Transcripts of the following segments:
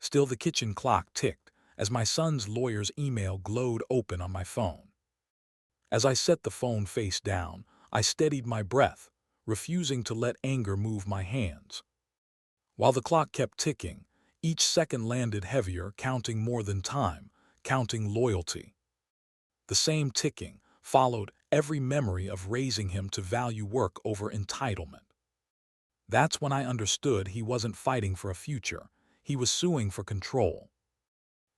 Still, the kitchen clock ticked as my son's lawyer's email glowed open on my phone. As I set the phone face down, I steadied my breath, refusing to let anger move my hands. While the clock kept ticking, each second landed heavier, counting more than time, counting loyalty. The same ticking followed every memory of raising him to value work over entitlement. That's when I understood he wasn't fighting for a future, he was suing for control.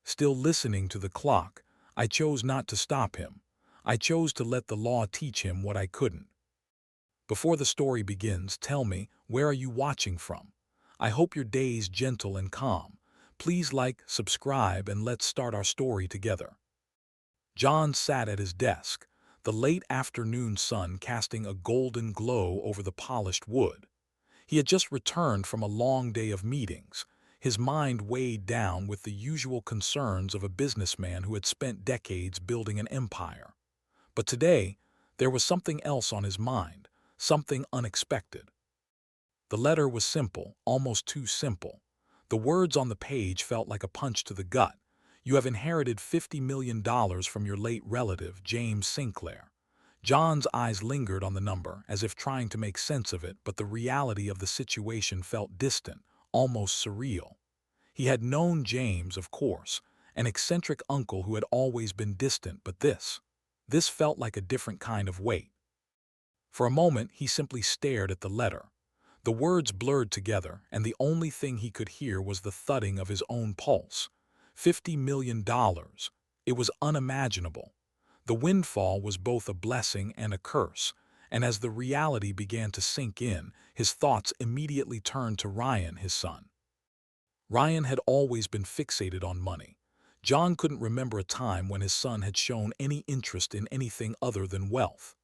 Still listening to the clock, I chose not to stop him. I chose to let the law teach him what I couldn't. Before the story begins, tell me, where are you watching from? I hope your day's gentle and calm. Please like, subscribe, and let's start our story together. John sat at his desk, the late afternoon sun casting a golden glow over the polished wood. He had just returned from a long day of meetings, his mind weighed down with the usual concerns of a businessman who had spent decades building an empire. But today, there was something else on his mind, something unexpected. The letter was simple, almost too simple. The words on the page felt like a punch to the gut. You have inherited $50 million from your late relative, James Sinclair. John's eyes lingered on the number, as if trying to make sense of it, but the reality of the situation felt distant, almost surreal. He had known James, of course, an eccentric uncle who had always been distant, but this felt like a different kind of weight. For a moment, he simply stared at the letter. The words blurred together, and the only thing he could hear was the thudding of his own pulse. $50 million. It was unimaginable. The windfall was both a blessing and a curse, and as the reality began to sink in, his thoughts immediately turned to Ryan, his son. Ryan had always been fixated on money. John couldn't remember a time when his son had shown any interest in anything other than wealth.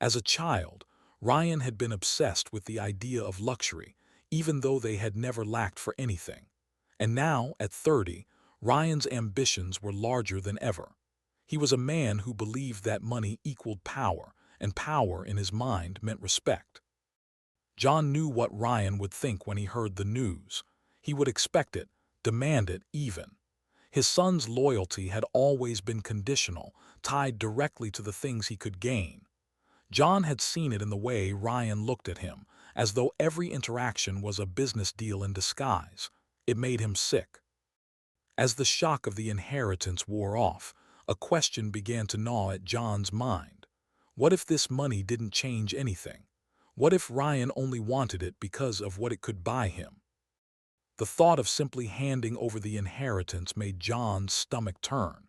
As a child, Ryan had been obsessed with the idea of luxury, even though they had never lacked for anything. And now, at 30, Ryan's ambitions were larger than ever. He was a man who believed that money equaled power, and power in his mind meant respect. John knew what Ryan would think when he heard the news. He would expect it, demand it even. His son's loyalty had always been conditional, tied directly to the things he could gain. John had seen it in the way Ryan looked at him, as though every interaction was a business deal in disguise. It made him sick. As the shock of the inheritance wore off, a question began to gnaw at John's mind. What if this money didn't change anything? What if Ryan only wanted it because of what it could buy him? The thought of simply handing over the inheritance made John's stomach turn.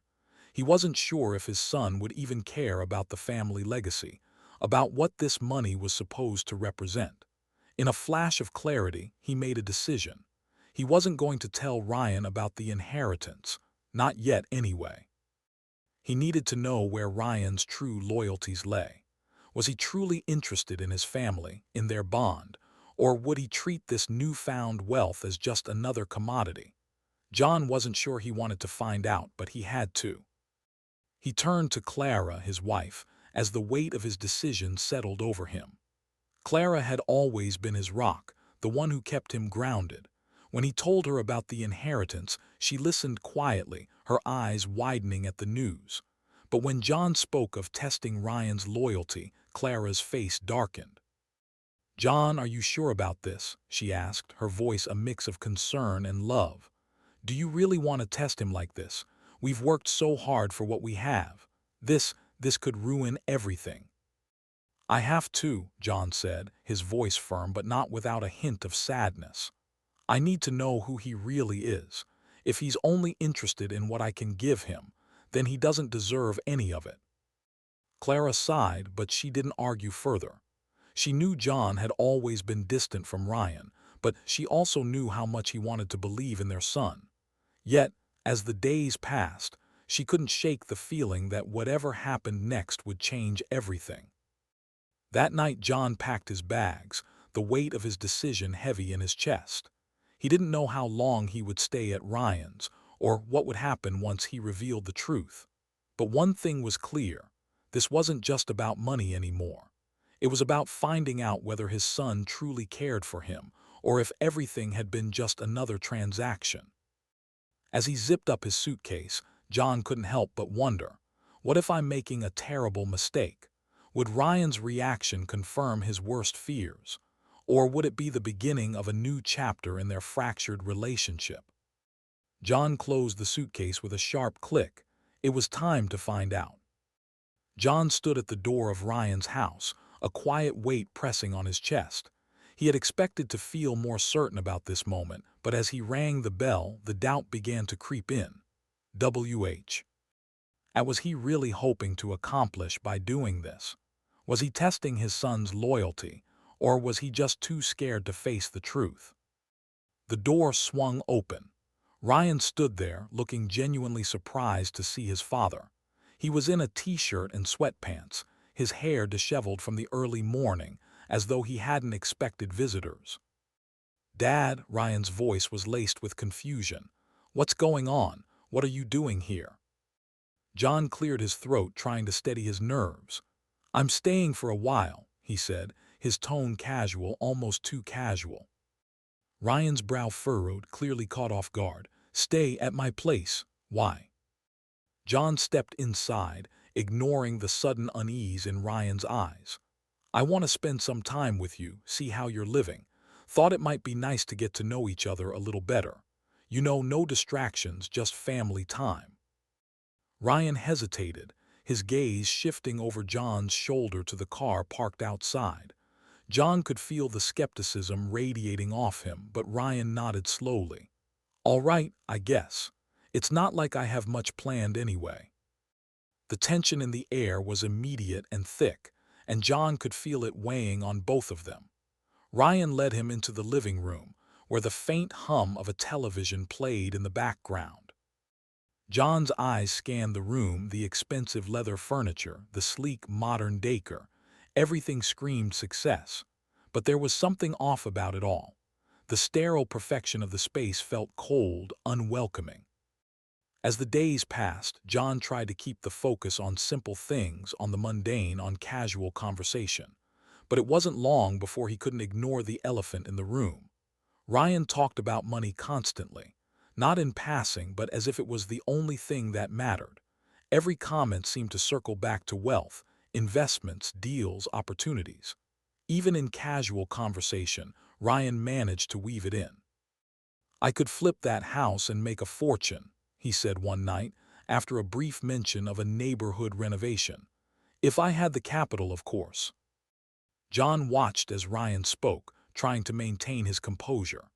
He wasn't sure if his son would even care about the family legacy, about what this money was supposed to represent. In a flash of clarity, he made a decision. He wasn't going to tell Ryan about the inheritance, not yet anyway. He needed to know where Ryan's true loyalties lay. Was he truly interested in his family, in their bond, or would he treat this newfound wealth as just another commodity? John wasn't sure he wanted to find out, but he had to. He turned to Clara, his wife, as the weight of his decision settled over him. Clara had always been his rock, the one who kept him grounded. When he told her about the inheritance, she listened quietly, her eyes widening at the news. But when John spoke of testing Ryan's loyalty, Clara's face darkened. "John, are you sure about this?" she asked, her voice a mix of concern and love. "Do you really want to test him like this? We've worked so hard for what we have. This could ruin everything." "I have to," John said, his voice firm but not without a hint of sadness. "I need to know who he really is. If he's only interested in what I can give him, then he doesn't deserve any of it." Clara sighed, but she didn't argue further. She knew John had always been distant from Ryan, but she also knew how much he wanted to believe in their son. Yet, as the days passed, she couldn't shake the feeling that whatever happened next would change everything. That night John packed his bags, the weight of his decision heavy in his chest. He didn't know how long he would stay at Ryan's, or what would happen once he revealed the truth. But one thing was clear: this wasn't just about money anymore. It was about finding out whether his son truly cared for him, or if everything had been just another transaction. As he zipped up his suitcase, John couldn't help but wonder, what if I'm making a terrible mistake? Would Ryan's reaction confirm his worst fears? Or would it be the beginning of a new chapter in their fractured relationship? John closed the suitcase with a sharp click. It was time to find out. John stood at the door of Ryan's house, a quiet weight pressing on his chest. He had expected to feel more certain about this moment, but as he rang the bell, the doubt began to creep in. WH. What was he really hoping to accomplish by doing this? Was he testing his son's loyalty, or was he just too scared to face the truth? The door swung open. Ryan stood there, looking genuinely surprised to see his father. He was in a t-shirt and sweatpants, his hair disheveled from the early morning, as though he hadn't expected visitors. "Dad," Ryan's voice was laced with confusion. "What's going on? What are you doing here?" John cleared his throat, trying to steady his nerves. "I'm staying for a while," he said, his tone casual, almost too casual. Ryan's brow furrowed, clearly caught off guard. "Stay at my place? Why?" John stepped inside, ignoring the sudden unease in Ryan's eyes. "I want to spend some time with you, see how you're living. Thought it might be nice to get to know each other a little better. You know, no distractions, just family time." Ryan hesitated, his gaze shifting over John's shoulder to the car parked outside. John could feel the skepticism radiating off him, but Ryan nodded slowly. "All right, I guess. It's not like I have much planned anyway." The tension in the air was immediate and thick, and John could feel it weighing on both of them. Ryan led him into the living room, where the faint hum of a television played in the background. John's eyes scanned the room, the expensive leather furniture, the sleek modern decor. Everything screamed success. But there was something off about it all. The sterile perfection of the space felt cold, unwelcoming. As the days passed, John tried to keep the focus on simple things, on the mundane, on casual conversation. But it wasn't long before he couldn't ignore the elephant in the room. Ryan talked about money constantly, not in passing, but as if it was the only thing that mattered. Every comment seemed to circle back to wealth, investments, deals, opportunities. Even in casual conversation, Ryan managed to weave it in. "I could flip that house and make a fortune," he said one night, after a brief mention of a neighborhood renovation. "If I had the capital, of course." John watched as Ryan spoke, trying to maintain his composure.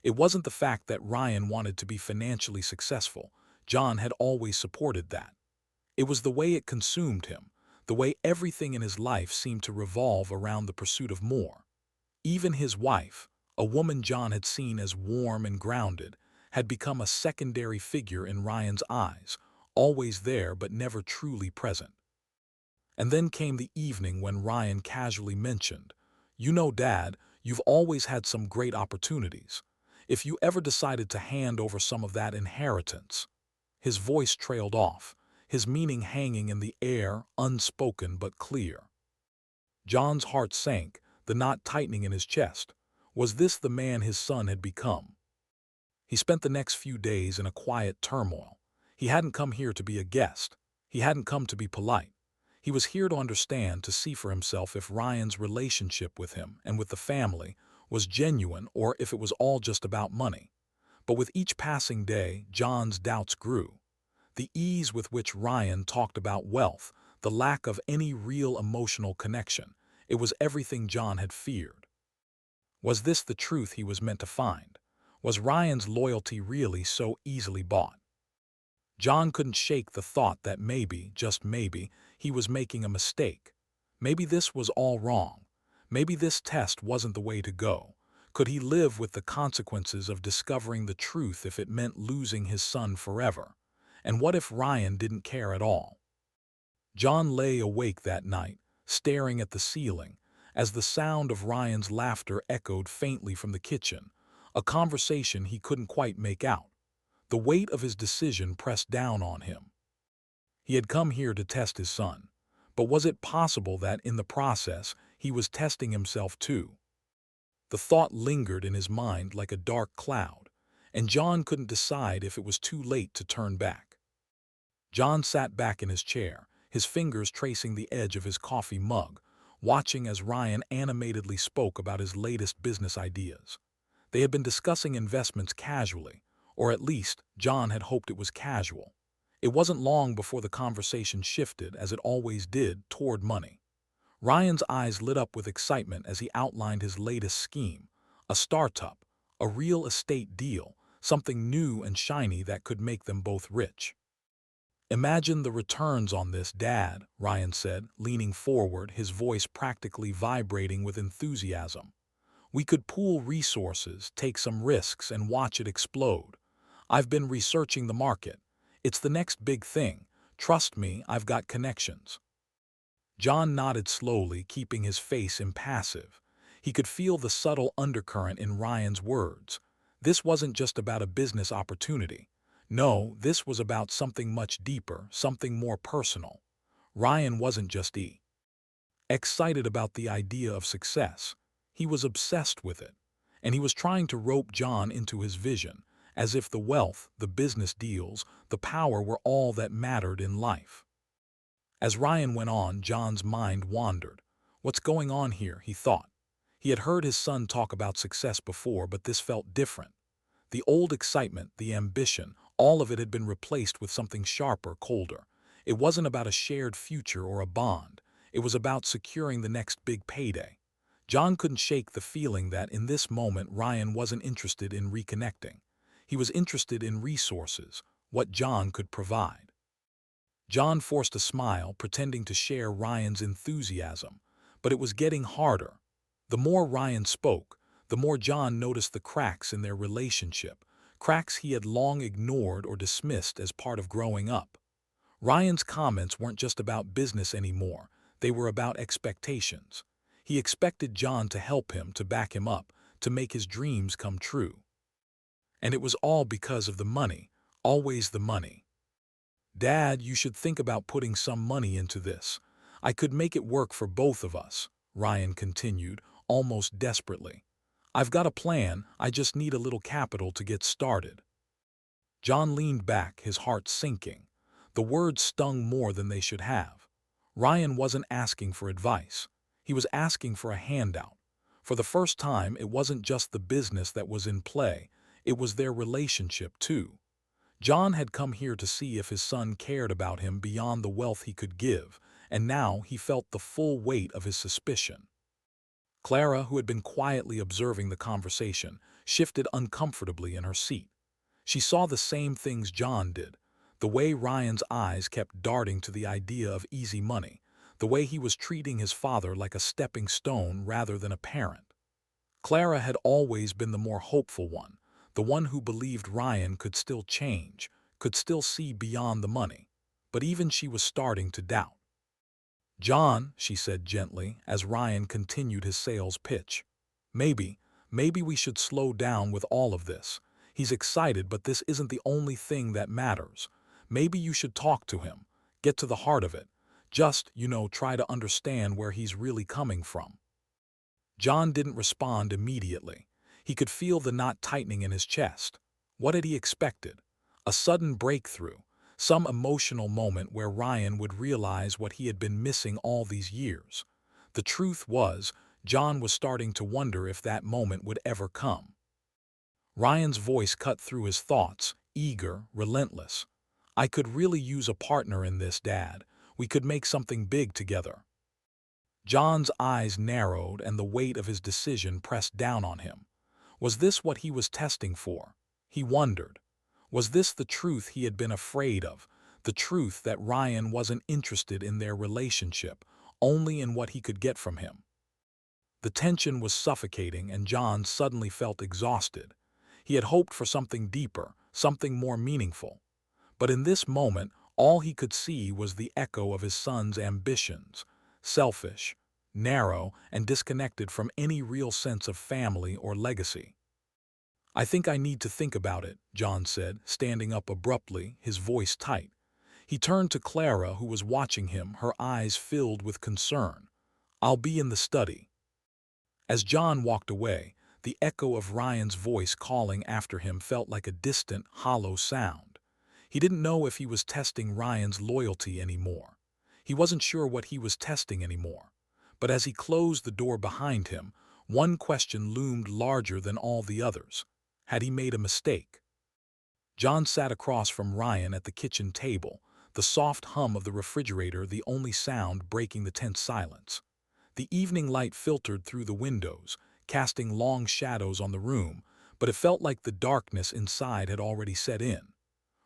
It wasn't the fact that Ryan wanted to be financially successful. John had always supported that. It was the way it consumed him, the way everything in his life seemed to revolve around the pursuit of more. Even his wife, a woman John had seen as warm and grounded, had become a secondary figure in Ryan's eyes, always there but never truly present. And then came the evening when Ryan casually mentioned, "You know, Dad, you've always had some great opportunities. If you ever decided to hand over some of that inheritance." His voice trailed off, his meaning hanging in the air, unspoken but clear. John's heart sank, the knot tightening in his chest. Was this the man his son had become? He spent the next few days in a quiet turmoil. He hadn't come here to be a guest. He hadn't come to be polite. He was here to understand, to see for himself if Ryan's relationship with him and with the family was genuine or if it was all just about money. But with each passing day, John's doubts grew. The ease with which Ryan talked about wealth, the lack of any real emotional connection, it was everything John had feared. Was this the truth he was meant to find? Was Ryan's loyalty really so easily bought? John couldn't shake the thought that maybe, just maybe, he was making a mistake. Maybe this was all wrong. Maybe this test wasn't the way to go. Could he live with the consequences of discovering the truth if it meant losing his son forever? And what if Ryan didn't care at all? John lay awake that night, staring at the ceiling, as the sound of Ryan's laughter echoed faintly from the kitchen, a conversation he couldn't quite make out. The weight of his decision pressed down on him. He had come here to test his son, but was it possible that, in the process, he was testing himself too? The thought lingered in his mind like a dark cloud. and John couldn't decide if it was too late to turn back. John sat back in his chair, his fingers tracing the edge of his coffee mug, watching as Ryan animatedly spoke about his latest business ideas. They had been discussing investments casually, or at least John had hoped it was casual. It wasn't long before the conversation shifted, as it always did, toward money. Ryan's eyes lit up with excitement as he outlined his latest scheme, a startup, a real estate deal, something new and shiny that could make them both rich. "Imagine the returns on this, Dad," Ryan said, leaning forward, his voice practically vibrating with enthusiasm. "We could pool resources, take some risks, and watch it explode. I've been researching the market. It's the next big thing. Trust me, I've got connections." John nodded slowly, keeping his face impassive. He could feel the subtle undercurrent in Ryan's words. This wasn't just about a business opportunity. No, this was about something much deeper, something more personal. Ryan wasn't just excited about the idea of success. He was obsessed with it. And he was trying to rope John into his vision, as if the wealth, the business deals, the power were all that mattered in life. As Ryan went on, John's mind wandered. What's going on here, he thought. He had heard his son talk about success before, but this felt different. The old excitement, the ambition, all of it had been replaced with something sharper, colder. It wasn't about a shared future or a bond. It was about securing the next big payday. John couldn't shake the feeling that in this moment Ryan wasn't interested in reconnecting. He was interested in resources, what John could provide. John forced a smile, pretending to share Ryan's enthusiasm, but it was getting harder. The more Ryan spoke, the more John noticed the cracks in their relationship, cracks he had long ignored or dismissed as part of growing up. Ryan's comments weren't just about business anymore, they were about expectations. He expected John to help him, to back him up, to make his dreams come true. And it was all because of the money, always the money. "Dad, you should think about putting some money into this. I could make it work for both of us," Ryan continued, almost desperately. "I've got a plan, I just need a little capital to get started." John leaned back, his heart sinking. The words stung more than they should have. Ryan wasn't asking for advice. He was asking for a handout. For the first time, it wasn't just the business that was in play, it was their relationship too. John had come here to see if his son cared about him beyond the wealth he could give, and now he felt the full weight of his suspicion. Clara, who had been quietly observing the conversation, shifted uncomfortably in her seat. She saw the same things John did, the way Ryan's eyes kept darting to the idea of easy money, the way he was treating his father like a stepping stone rather than a parent. Clara had always been the more hopeful one, the one who believed Ryan could still change, could still see beyond the money. But even she was starting to doubt. "John," she said gently, as Ryan continued his sales pitch, maybe we should slow down with all of this. He's excited, but this isn't the only thing that matters. Maybe you should talk to him, get to the heart of it. Just, try to understand where he's really coming from." John didn't respond immediately. He could feel the knot tightening in his chest. What had he expected? A sudden breakthrough, some emotional moment where Ryan would realize what he had been missing all these years. The truth was, John was starting to wonder if that moment would ever come. Ryan's voice cut through his thoughts, eager, relentless. "I could really use a partner in this, Dad. We could make something big together." John's eyes narrowed and the weight of his decision pressed down on him. Was this what he was testing for? He wondered. Was this the truth he had been afraid of? The truth that Ryan wasn't interested in their relationship, only in what he could get from him? The tension was suffocating, and John suddenly felt exhausted. He had hoped for something deeper, something more meaningful. But in this moment, all he could see was the echo of his son's ambitions, selfish, narrow, and disconnected from any real sense of family or legacy. "I think I need to think about it," John said, standing up abruptly, his voice tight. He turned to Clara, who was watching him, her eyes filled with concern. "I'll be in the study." As John walked away, The echo of Ryan's voice calling after him felt like a distant, hollow sound. He didn't know if he was testing Ryan's loyalty anymore. He wasn't sure what he was testing anymore. But as he closed the door behind him, one question loomed larger than all the others. Had he made a mistake? John sat across from Ryan at the kitchen table, the soft hum of the refrigerator the only sound breaking the tense silence. The evening light filtered through the windows, casting long shadows on the room, but it felt like the darkness inside had already set in.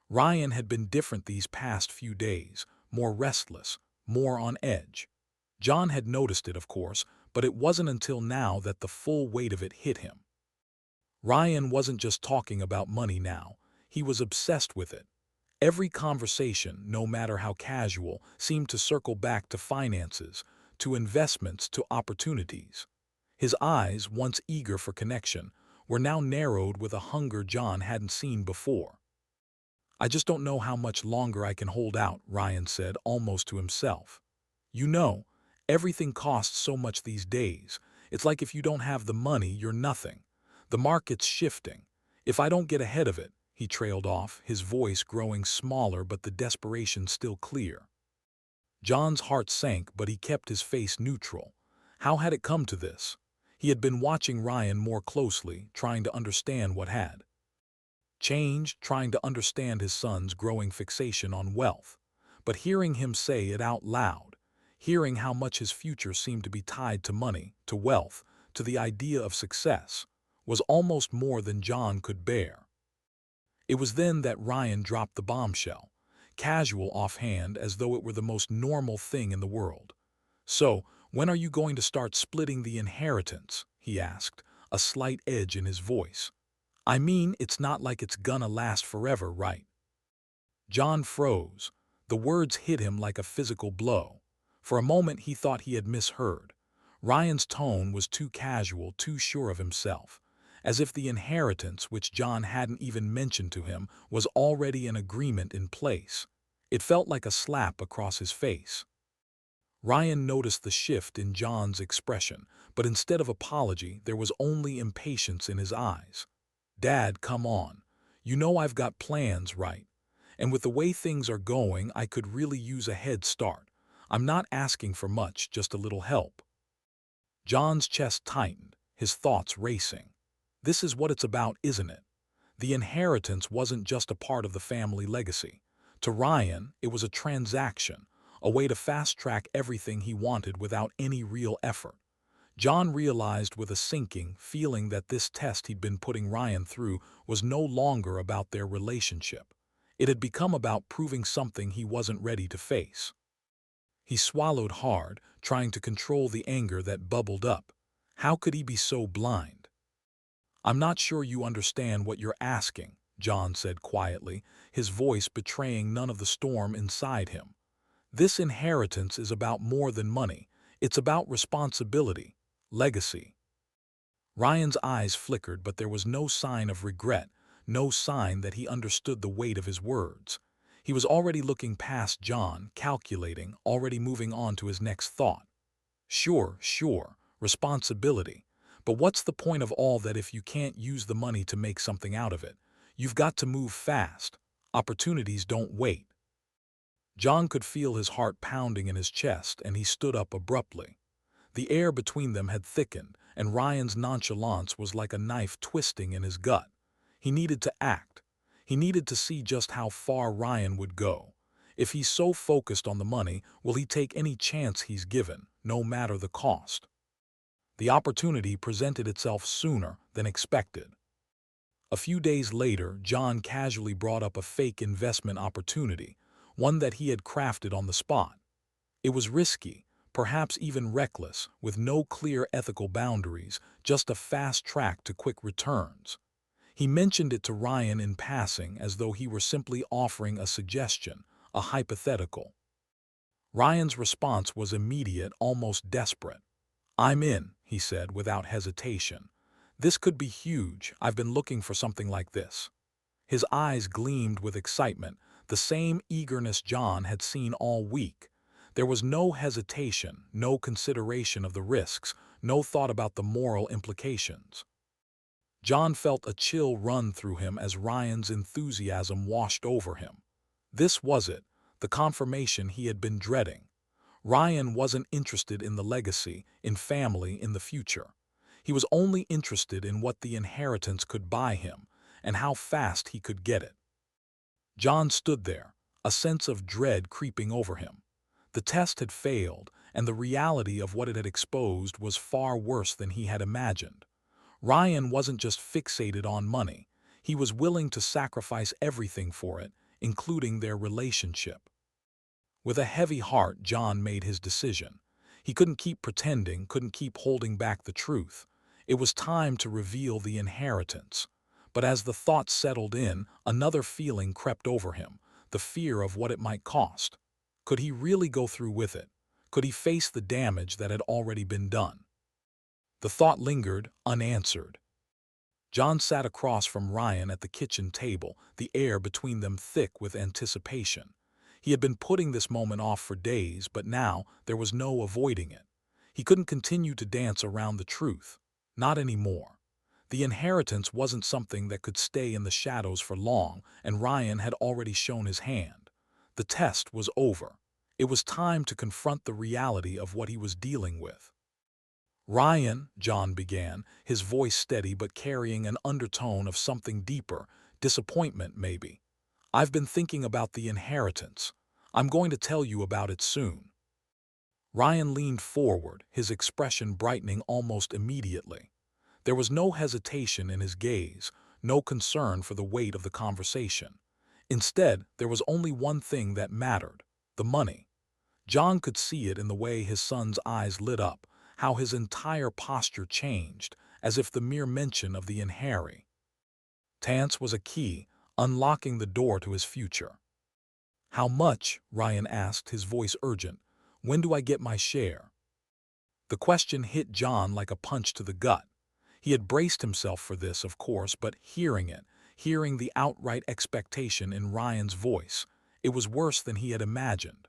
Ryan had been different these past few days, more restless, more on edge. John had noticed it, of course, but it wasn't until now that the full weight of it hit him. Ryan wasn't just talking about money now, he was obsessed with it. Every conversation, no matter how casual, seemed to circle back to finances, to investments, to opportunities. His eyes, once eager for connection, were now narrowed with a hunger John hadn't seen before. "I just don't know how much longer I can hold out," Ryan said, almost to himself. "You know, everything costs so much these days. It's like if you don't have the money, you're nothing. The market's shifting. If I don't get ahead of it," he trailed off, his voice growing smaller but the desperation still clear. John's heart sank, but he kept his face neutral. How had it come to this? He had been watching Ryan more closely, trying to understand what had changed, trying to understand his son's growing fixation on wealth. But hearing him say it out loud, hearing how much his future seemed to be tied to money, to wealth, to the idea of success, was almost more than John could bear. It was then that Ryan dropped the bombshell, casual offhand as though it were the most normal thing in the world. "So, when are you going to start splitting the inheritance?" he asked, a slight edge in his voice. "I mean, it's not like it's gonna last forever, right?" John froze. The words hit him like a physical blow. For a moment he thought he had misheard. Ryan's tone was too casual, too sure of himself, as if the inheritance, which John hadn't even mentioned to him, was already an agreement in place. It felt like a slap across his face. Ryan noticed the shift in John's expression, but instead of apology, there was only impatience in his eyes. "Dad, come on. You know I've got plans, right? And with the way things are going, I could really use a head start. I'm not asking for much, just a little help." John's chest tightened, his thoughts racing. This is what it's about, isn't it? The inheritance wasn't just a part of the family legacy. To Ryan, it was a transaction, a way to fast-track everything he wanted without any real effort. John realized with a sinking feeling that this test he'd been putting Ryan through was no longer about their relationship. It had become about proving something he wasn't ready to face. He swallowed hard, trying to control the anger that bubbled up. How could he be so blind? "I'm not sure you understand what you're asking," John said quietly, his voice betraying none of the storm inside him. "This inheritance is about more than money. It's about responsibility, legacy." Ryan's eyes flickered, but there was no sign of regret, no sign that he understood the weight of his words. He was already looking past John, calculating, already moving on to his next thought. Sure, responsibility. But what's the point of all that if you can't use the money to make something out of it? You've got to move fast. Opportunities don't wait. John could feel his heart pounding in his chest, and he stood up abruptly. The air between them had thickened, and Ryan's nonchalance was like a knife twisting in his gut. He needed to act. He needed to see just how far Ryan would go. If he's so focused on the money, will he take any chance he's given, no matter the cost? The opportunity presented itself sooner than expected. A few days later, John casually brought up a fake investment opportunity, one that he had crafted on the spot. It was risky, perhaps even reckless, with no clear ethical boundaries, just a fast track to quick returns. He mentioned it to Ryan in passing as though he were simply offering a suggestion, a hypothetical. Ryan's response was immediate, almost desperate. "I'm in," he said without hesitation. "This could be huge. I've been looking for something like this." His eyes gleamed with excitement, the same eagerness John had seen all week. There was no hesitation, no consideration of the risks, no thought about the moral implications. John felt a chill run through him as Ryan's enthusiasm washed over him. This was it, the confirmation he had been dreading. Ryan wasn't interested in the legacy, in family, in the future. He was only interested in what the inheritance could buy him, and how fast he could get it. John stood there, a sense of dread creeping over him. The test had failed, and the reality of what it had exposed was far worse than he had imagined. Ryan wasn't just fixated on money. He was willing to sacrifice everything for it, including their relationship. With a heavy heart, John made his decision. He couldn't keep pretending, couldn't keep holding back the truth. It was time to reveal the inheritance. But as the thought settled in, another feeling crept over him, the fear of what it might cost. Could he really go through with it? Could he face the damage that had already been done? The thought lingered, unanswered. John sat across from Ryan at the kitchen table, the air between them thick with anticipation. He had been putting this moment off for days, but now there was no avoiding it. He couldn't continue to dance around the truth. Not anymore. The inheritance wasn't something that could stay in the shadows for long, and Ryan had already shown his hand. The test was over. It was time to confront the reality of what he was dealing with. "Ryan," John began, his voice steady but carrying an undertone of something deeper, disappointment maybe. "I've been thinking about the inheritance. I'm going to tell you about it soon." Ryan leaned forward, his expression brightening almost immediately. There was no hesitation in his gaze, no concern for the weight of the conversation. Instead, there was only one thing that mattered: the money. John could see it in the way his son's eyes lit up, how his entire posture changed, as if the mere mention of the inheritance was a key, unlocking the door to his future. "How much?" Ryan asked, his voice urgent. "When do I get my share?" The question hit John like a punch to the gut. He had braced himself for this, of course, but hearing it, hearing the outright expectation in Ryan's voice, it was worse than he had imagined.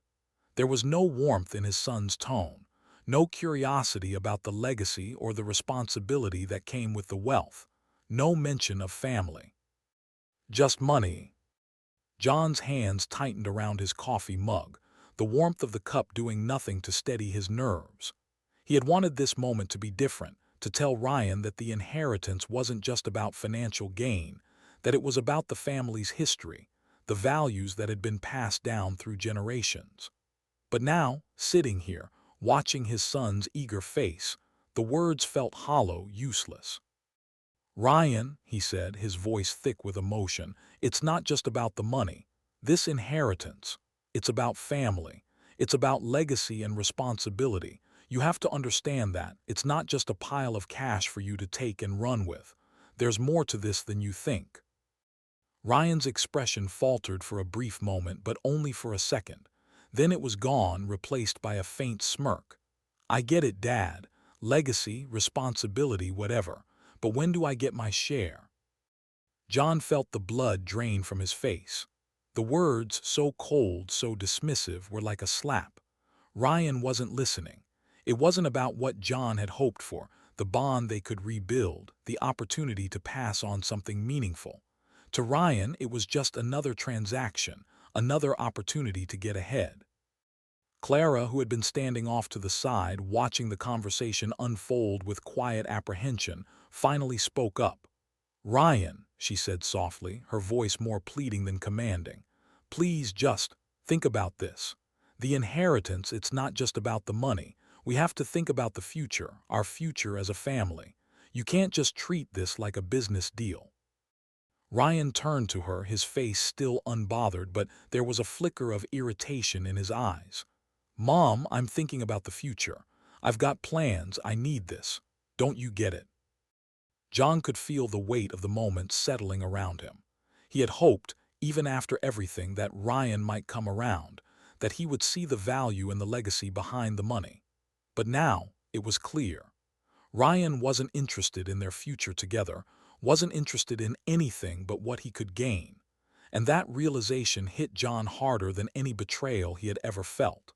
There was no warmth in his son's tone, no curiosity about the legacy or the responsibility that came with the wealth, no mention of family. Just money. John's hands tightened around his coffee mug, the warmth of the cup doing nothing to steady his nerves. He had wanted this moment to be different, to tell Ryan that the inheritance wasn't just about financial gain, that it was about the family's history, the values that had been passed down through generations. But now, sitting here, watching his son's eager face, the words felt hollow, useless. "Ryan," he said, his voice thick with emotion, "it's not just about the money. This inheritance, it's about family. It's about legacy and responsibility. You have to understand that. It's not just a pile of cash for you to take and run with. There's more to this than you think." Ryan's expression faltered for a brief moment, but only for a second. Then it was gone, replaced by a faint smirk. "I get it, Dad. Legacy, responsibility, whatever. But when do I get my share?" John felt the blood drain from his face. The words, so cold, so dismissive, were like a slap. Ryan wasn't listening. It wasn't about what John had hoped for, the bond they could rebuild, the opportunity to pass on something meaningful. To Ryan, it was just another transaction, another opportunity to get ahead. Clara, who had been standing off to the side, watching the conversation unfold with quiet apprehension, finally spoke up. "Ryan," she said softly, her voice more pleading than commanding, "please just think about this. The inheritance, it's not just about the money. We have to think about the future, our future as a family. You can't just treat this like a business deal." Ryan turned to her, his face still unbothered, but there was a flicker of irritation in his eyes. "Mom, I'm thinking about the future. I've got plans, I need this. Don't you get it?" John could feel the weight of the moment settling around him. He had hoped, even after everything, that Ryan might come around, that he would see the value and the legacy behind the money. But now, it was clear. Ryan wasn't interested in their future together, wasn't interested in anything but what he could gain. And that realization hit John harder than any betrayal he had ever felt.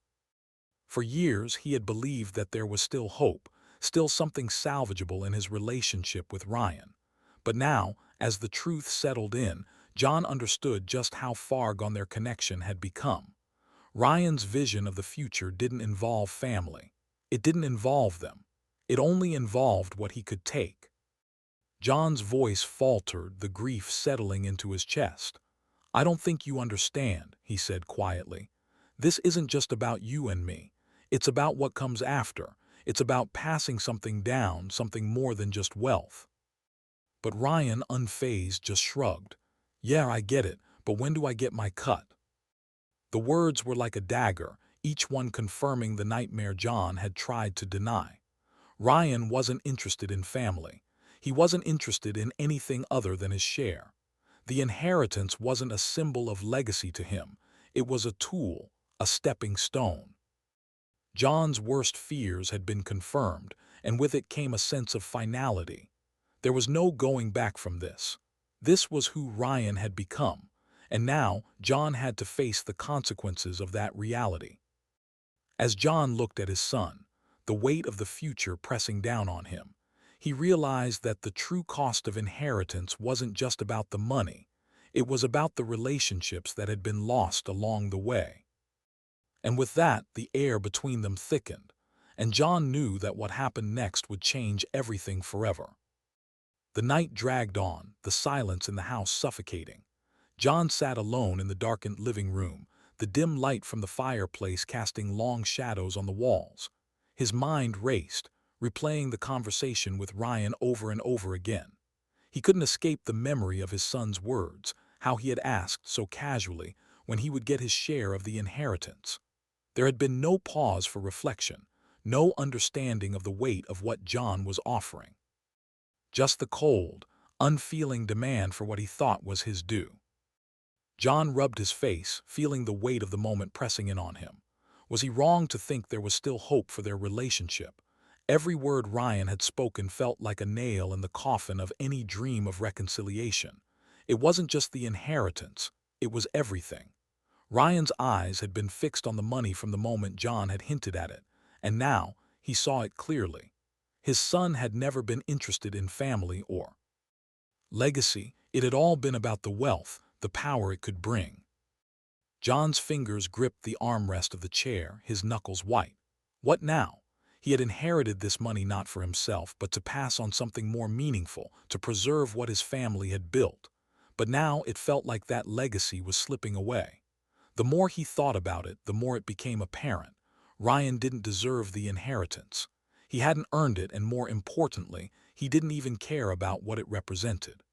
For years, he had believed that there was still hope, still something salvageable in his relationship with Ryan. But now, as the truth settled in, John understood just how far gone their connection had become. Ryan's vision of the future didn't involve family. It didn't involve them. It only involved what he could take. John's voice faltered, the grief settling into his chest. "I don't think you understand," he said quietly. "This isn't just about you and me. It's about what comes after. It's about passing something down, something more than just wealth." But Ryan, unfazed, just shrugged. "Yeah, I get it, but when do I get my cut?" The words were like a dagger, each one confirming the nightmare John had tried to deny. Ryan wasn't interested in family. He wasn't interested in anything other than his share. The inheritance wasn't a symbol of legacy to him. It was a tool, a stepping stone. John's worst fears had been confirmed, and with it came a sense of finality. There was no going back from this. This was who Ryan had become, and now John had to face the consequences of that reality. As John looked at his son, the weight of the future pressing down on him, he realized that the true cost of inheritance wasn't just about the money. It was about the relationships that had been lost along the way. And with that, the air between them thickened, and John knew that what happened next would change everything forever. The night dragged on, the silence in the house suffocating. John sat alone in the darkened living room, the dim light from the fireplace casting long shadows on the walls. His mind raced, replaying the conversation with Ryan over and over again. He couldn't escape the memory of his son's words, how he had asked so casually when he would get his share of the inheritance. There had been no pause for reflection, no understanding of the weight of what John was offering. Just the cold, unfeeling demand for what he thought was his due. John rubbed his face, feeling the weight of the moment pressing in on him. Was he wrong to think there was still hope for their relationship? Every word Ryan had spoken felt like a nail in the coffin of any dream of reconciliation. It wasn't just the inheritance, it was everything. Ryan's eyes had been fixed on the money from the moment John had hinted at it, and now he saw it clearly. His son had never been interested in family or legacy. It had all been about the wealth, the power it could bring. John's fingers gripped the armrest of the chair, his knuckles white. What now? He had inherited this money not for himself, but to pass on something more meaningful, to preserve what his family had built. But now it felt like that legacy was slipping away. The more he thought about it, the more it became apparent. Ryan didn't deserve the inheritance. He hadn't earned it, and more importantly, he didn't even care about what it represented.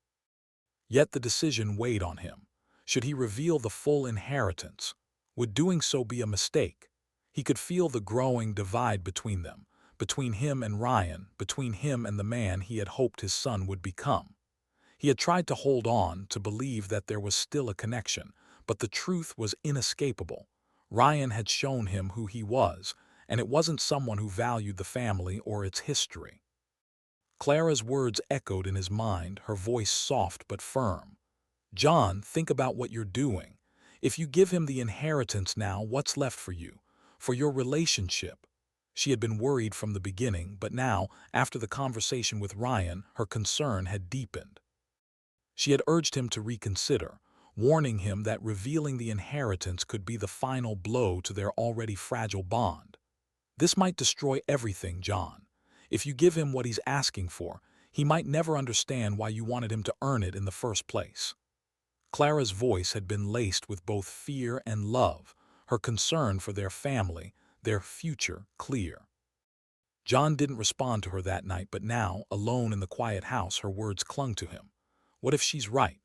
Yet the decision weighed on him. Should he reveal the full inheritance? Would doing so be a mistake? He could feel the growing divide between them, between him and Ryan, between him and the man he had hoped his son would become. He had tried to hold on, to believe that there was still a connection, but the truth was inescapable. Ryan had shown him who he was, and it wasn't someone who valued the family or its history. Clara's words echoed in his mind, her voice soft but firm. "John, think about what you're doing. If you give him the inheritance now, what's left for you? For your relationship?" She had been worried from the beginning, but now, after the conversation with Ryan, her concern had deepened. She had urged him to reconsider, warning him that revealing the inheritance could be the final blow to their already fragile bond. "This might destroy everything, John. If you give him what he's asking for, he might never understand why you wanted him to earn it in the first place." Clara's voice had been laced with both fear and love, her concern for their family, their future, clear. John didn't respond to her that night, but now, alone in the quiet house, her words clung to him. What if she's right?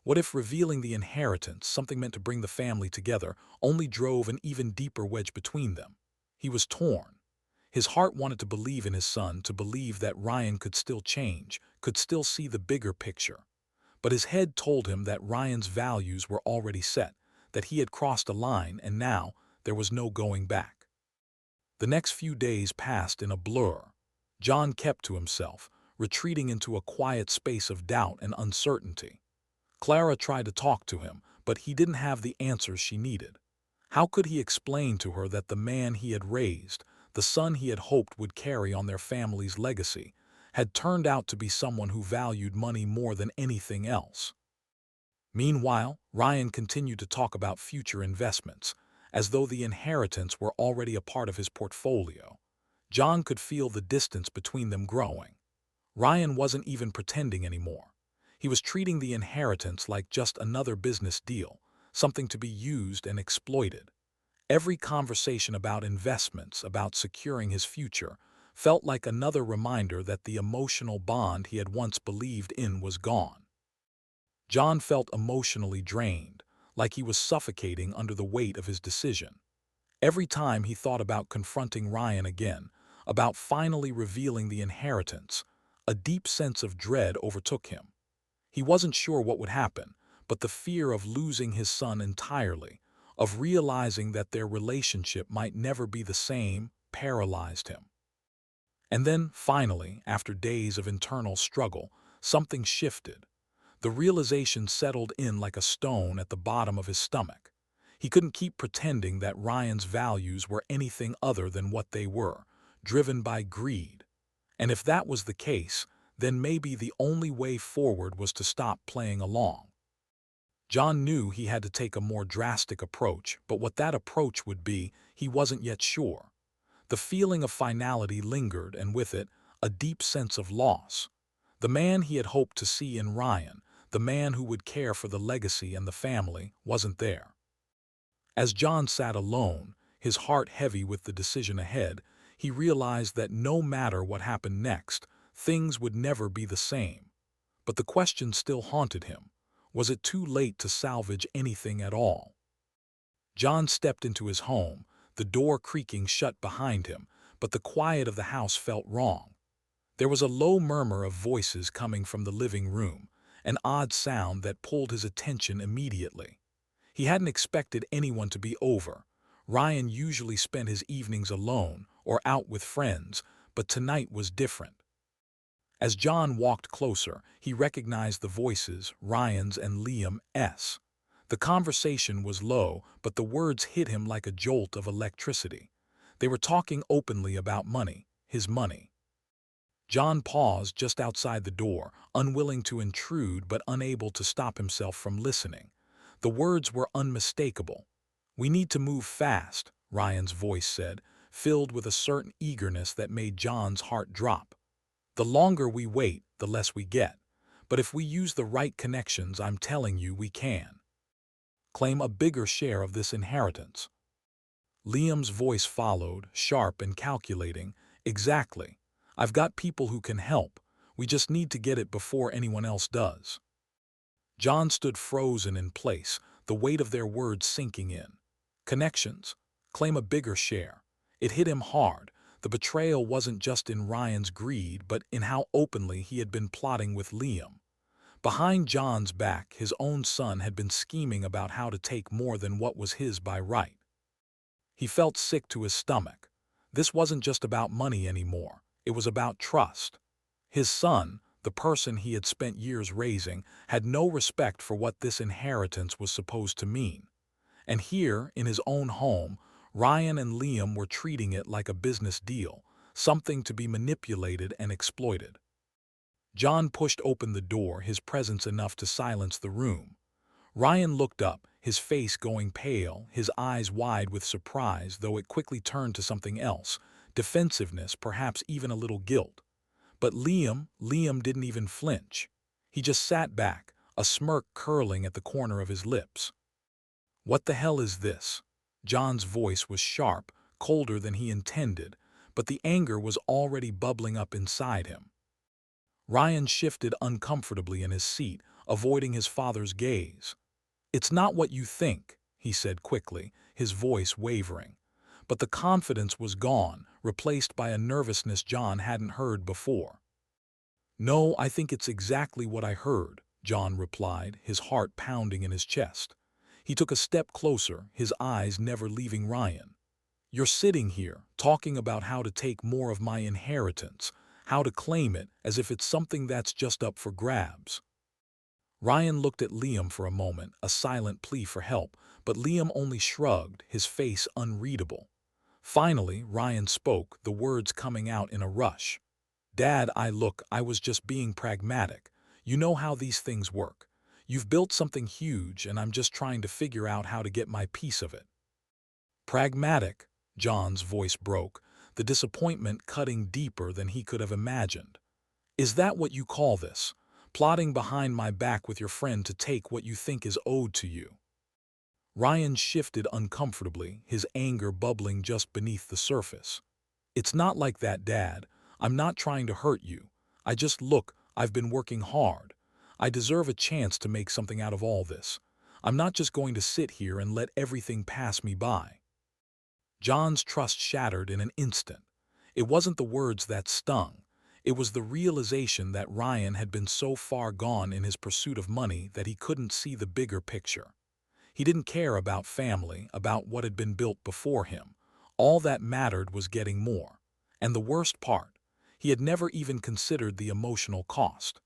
What if revealing the inheritance, something meant to bring the family together, only drove an even deeper wedge between them? He was torn. His heart wanted to believe in his son, to believe that Ryan could still change, could still see the bigger picture. But his head told him that Ryan's values were already set, that he had crossed a line, and now there was no going back. The next few days passed in a blur. John kept to himself, retreating into a quiet space of doubt and uncertainty. Clara tried to talk to him, but he didn't have the answers she needed. How could he explain to her that the man he had raised, the son he had hoped would carry on their family's legacy, had turned out to be someone who valued money more than anything else. Meanwhile, Ryan continued to talk about future investments, as though the inheritance were already a part of his portfolio. John could feel the distance between them growing. Ryan wasn't even pretending anymore. He was treating the inheritance like just another business deal, something to be used and exploited. Every conversation about investments, about securing his future, felt like another reminder that the emotional bond he had once believed in was gone. John felt emotionally drained, like he was suffocating under the weight of his decision. Every time he thought about confronting Ryan again, about finally revealing the inheritance, a deep sense of dread overtook him. He wasn't sure what would happen, but the fear of losing his son entirely, of realizing that their relationship might never be the same, paralyzed him. And then, finally, after days of internal struggle, something shifted. The realization settled in like a stone at the bottom of his stomach. He couldn't keep pretending that Ryan's values were anything other than what they were, driven by greed. And if that was the case, then maybe the only way forward was to stop playing along. John knew he had to take a more drastic approach, but what that approach would be, he wasn't yet sure. The feeling of finality lingered, and with it, a deep sense of loss. The man he had hoped to see in Ryan, the man who would care for the legacy and the family, wasn't there. As John sat alone, his heart heavy with the decision ahead, he realized that no matter what happened next, things would never be the same. But the question still haunted him. Was it too late to salvage anything at all? John stepped into his home, the door creaking shut behind him, but the quiet of the house felt wrong. There was a low murmur of voices coming from the living room, an odd sound that pulled his attention immediately. He hadn't expected anyone to be over. Ryan usually spent his evenings alone or out with friends, but tonight was different. As John walked closer, he recognized the voices, Ryan's and Liam's. The conversation was low, but the words hit him like a jolt of electricity. They were talking openly about money, his money. John paused just outside the door, unwilling to intrude but unable to stop himself from listening. The words were unmistakable. "We need to move fast," Ryan's voice said, filled with a certain eagerness that made John's heart drop. "The longer we wait, the less we get. But if we use the right connections, I'm telling you we can claim a bigger share of this inheritance." Liam's voice followed, sharp and calculating. "Exactly. I've got people who can help. We just need to get it before anyone else does." John stood frozen in place, the weight of their words sinking in. Connections. Claim a bigger share. It hit him hard. The betrayal wasn't just in Ryan's greed, but in how openly he had been plotting with Liam. Behind John's back, his own son had been scheming about how to take more than what was his by right. He felt sick to his stomach. This wasn't just about money anymore. It was about trust. His son, the person he had spent years raising, had no respect for what this inheritance was supposed to mean. And here, in his own home, Ryan and Liam were treating it like a business deal, something to be manipulated and exploited. John pushed open the door, his presence enough to silence the room. Ryan looked up, his face going pale, his eyes wide with surprise, though it quickly turned to something else, defensiveness, perhaps even a little guilt. But Liam didn't even flinch. He just sat back, a smirk curling at the corner of his lips. "What the hell is this?" John's voice was sharp, colder than he intended, but the anger was already bubbling up inside him. Ryan shifted uncomfortably in his seat, avoiding his father's gaze. "It's not what you think," he said quickly, his voice wavering. But the confidence was gone, replaced by a nervousness John hadn't heard before. "No, I think it's exactly what I heard," John replied, his heart pounding in his chest. He took a step closer, his eyes never leaving Ryan. "You're sitting here, talking about how to take more of my inheritance, how to claim it, as if it's something that's just up for grabs." Ryan looked at Liam for a moment, a silent plea for help, but Liam only shrugged, his face unreadable. Finally, Ryan spoke, the words coming out in a rush. Dad, I was just being pragmatic. You know how these things work. You've built something huge and I'm just trying to figure out how to get my piece of it. Pragmatic, John's voice broke, the disappointment cutting deeper than he could have imagined. Is that what you call this? Plotting behind my back with your friend to take what you think is owed to you? Ryan shifted uncomfortably, his anger bubbling just beneath the surface. It's not like that, Dad. I'm not trying to hurt you. I've been working hard. I deserve a chance to make something out of all this. I'm not just going to sit here and let everything pass me by. John's trust shattered in an instant. It wasn't the words that stung. It was the realization that Ryan had been so far gone in his pursuit of money that he couldn't see the bigger picture. He didn't care about family, about what had been built before him. All that mattered was getting more. And the worst part, he had never even considered the emotional cost.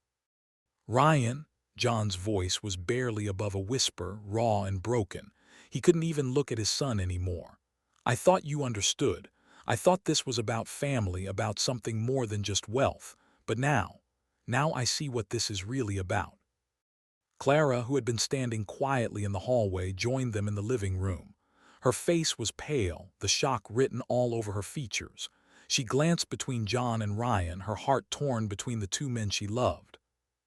Ryan, John's voice was barely above a whisper, raw and broken. He couldn't even look at his son anymore. I thought you understood. I thought this was about family, about something more than just wealth. But now I see what this is really about. Clara, who had been standing quietly in the hallway, joined them in the living room. Her face was pale, the shock written all over her features. She glanced between John and Ryan, her heart torn between the two men she loved.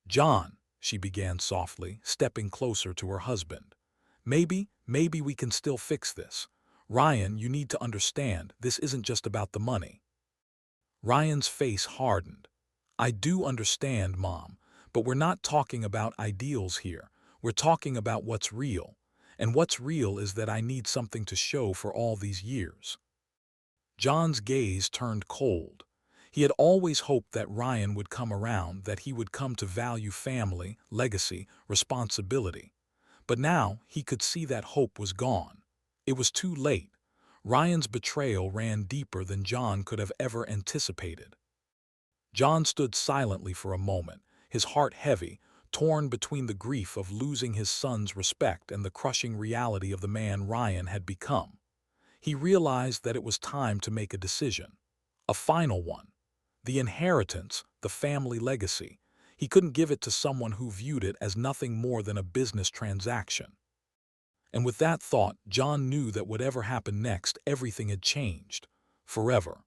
John, she began softly, stepping closer to her husband. Maybe we can still fix this. Ryan, you need to understand, this isn't just about the money. Ryan's face hardened. I do understand, Mom, but we're not talking about ideals here. We're talking about what's real. And what's real is that I need something to show for all these years. John's gaze turned cold. He had always hoped that Ryan would come around, that he would come to value family, legacy, responsibility. But now he could see that hope was gone. It was too late. Ryan's betrayal ran deeper than John could have ever anticipated. John stood silently for a moment, his heart heavy, torn between the grief of losing his son's respect and the crushing reality of the man Ryan had become. He realized that it was time to make a decision. A final one. The inheritance, the family legacy. He couldn't give it to someone who viewed it as nothing more than a business transaction. And with that thought, John knew that whatever happened next, everything had changed. Forever.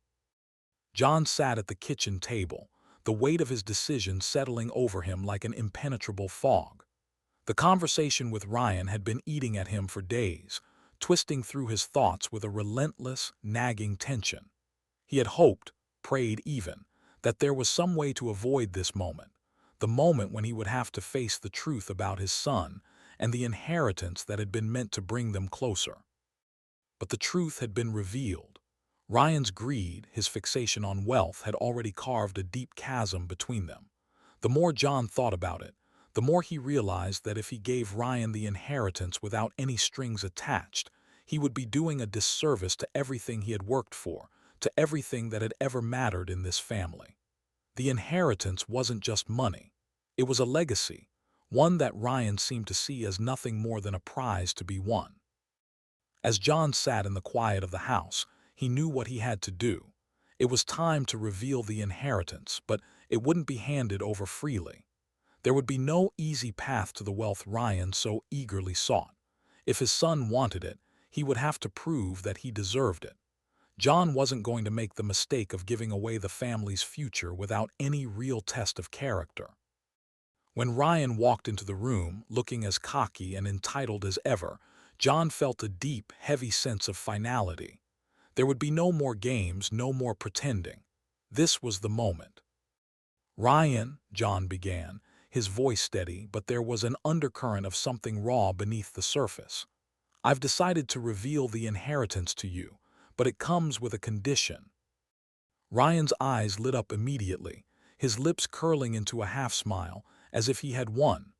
John sat at the kitchen table, the weight of his decision settling over him like an impenetrable fog. The conversation with Ryan had been eating at him for days, twisting through his thoughts with a relentless, nagging tension. He had hoped, prayed even, that there was some way to avoid this moment, the moment when he would have to face the truth about his son and the inheritance that had been meant to bring them closer. But the truth had been revealed. Ryan's greed, his fixation on wealth, had already carved a deep chasm between them. The more John thought about it, the more he realized that if he gave Ryan the inheritance without any strings attached, he would be doing a disservice to everything he had worked for, to everything that had ever mattered in this family. The inheritance wasn't just money. It was a legacy, one that Ryan seemed to see as nothing more than a prize to be won. As John sat in the quiet of the house, he knew what he had to do. It was time to reveal the inheritance, but it wouldn't be handed over freely. There would be no easy path to the wealth Ryan so eagerly sought. If his son wanted it, he would have to prove that he deserved it. John wasn't going to make the mistake of giving away the family's future without any real test of character. When Ryan walked into the room, looking as cocky and entitled as ever, John felt a deep, heavy sense of finality. There would be no more games, no more pretending. This was the moment. Ryan, John began, his voice steady, but there was an undercurrent of something raw beneath the surface. I've decided to reveal the inheritance to you, but it comes with a condition. Ryan's eyes lit up immediately, his lips curling into a half-smile, as if he had won.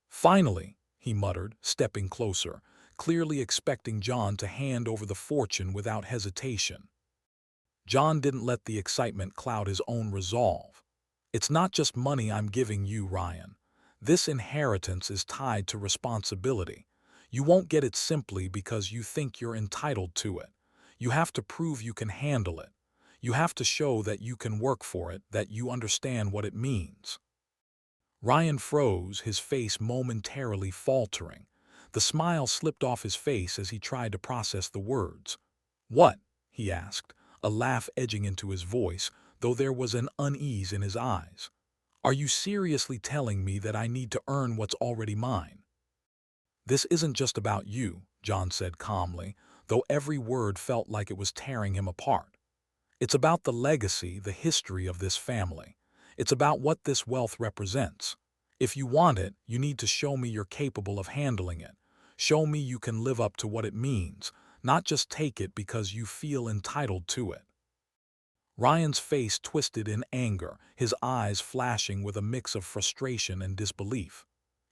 Finally, he muttered, stepping closer, clearly expecting John to hand over the fortune without hesitation. John didn't let the excitement cloud his own resolve. It's not just money I'm giving you, Ryan. This inheritance is tied to responsibility. You won't get it simply because you think you're entitled to it. You have to prove you can handle it. You have to show that you can work for it, that you understand what it means." Ryan froze, his face momentarily faltering. The smile slipped off his face as he tried to process the words. "What?" he asked, a laugh edging into his voice, though there was an unease in his eyes. "Are you seriously telling me that I need to earn what's already mine?" "This isn't just about you," John said calmly, though every word felt like it was tearing him apart. "It's about the legacy, the history of this family. It's about what this wealth represents. If you want it, you need to show me you're capable of handling it. Show me you can live up to what it means, not just take it because you feel entitled to it." Ryan's face twisted in anger, his eyes flashing with a mix of frustration and disbelief.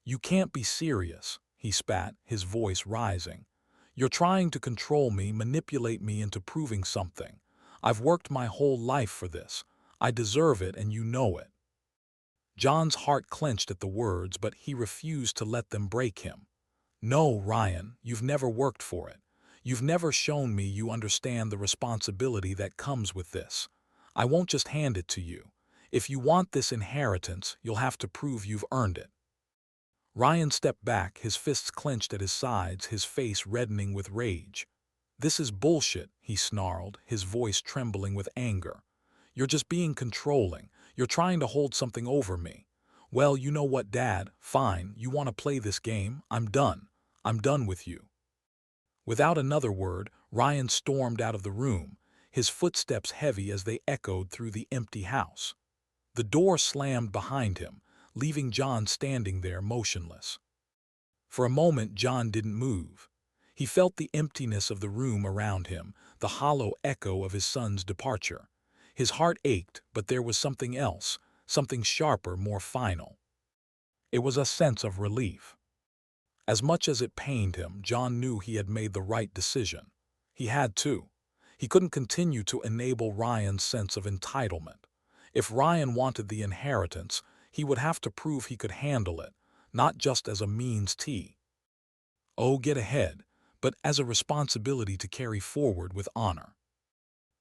"You can't be serious," he spat, his voice rising. "You're trying to control me, manipulate me into proving something. I've worked my whole life for this. I deserve it, and you know it." John's heart clenched at the words, but he refused to let them break him. "No, Ryan, you've never worked for it. You've never shown me you understand the responsibility that comes with this. I won't just hand it to you. If you want this inheritance, you'll have to prove you've earned it." Ryan stepped back, his fists clenched at his sides, his face reddening with rage. "This is bullshit," he snarled, his voice trembling with anger. "You're just being controlling. You're trying to hold something over me. Well, you know what, Dad? Fine, you want to play this game? I'm done. I'm done with you." Without another word, Ryan stormed out of the room, his footsteps heavy as they echoed through the empty house. The door slammed behind him, leaving John standing there motionless. For a moment, John didn't move. He felt the emptiness of the room around him, the hollow echo of his son's departure. His heart ached, but there was something else, something sharper, more final. It was a sense of relief. As much as it pained him, John knew he had made the right decision. He had to. He couldn't continue to enable Ryan's sense of entitlement. If Ryan wanted the inheritance, he would have to prove he could handle it, not just as a means to get ahead, but as a responsibility to carry forward with honor.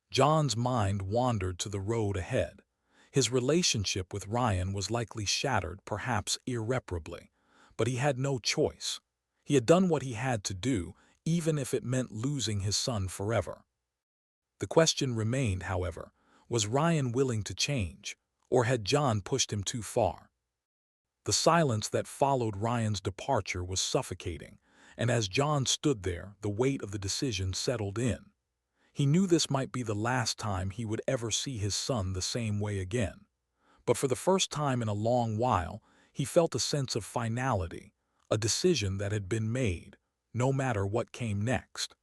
John's mind wandered to the road ahead. His relationship with Ryan was likely shattered, perhaps irreparably, but he had no choice. He had done what he had to do, even if it meant losing his son forever. The question remained, however, was Ryan willing to change, or had John pushed him too far? The silence that followed Ryan's departure was suffocating, and as John stood there, the weight of the decision settled in. He knew this might be the last time he would ever see his son the same way again. But for the first time in a long while, he felt a sense of finality, a decision that had been made, no matter what came next.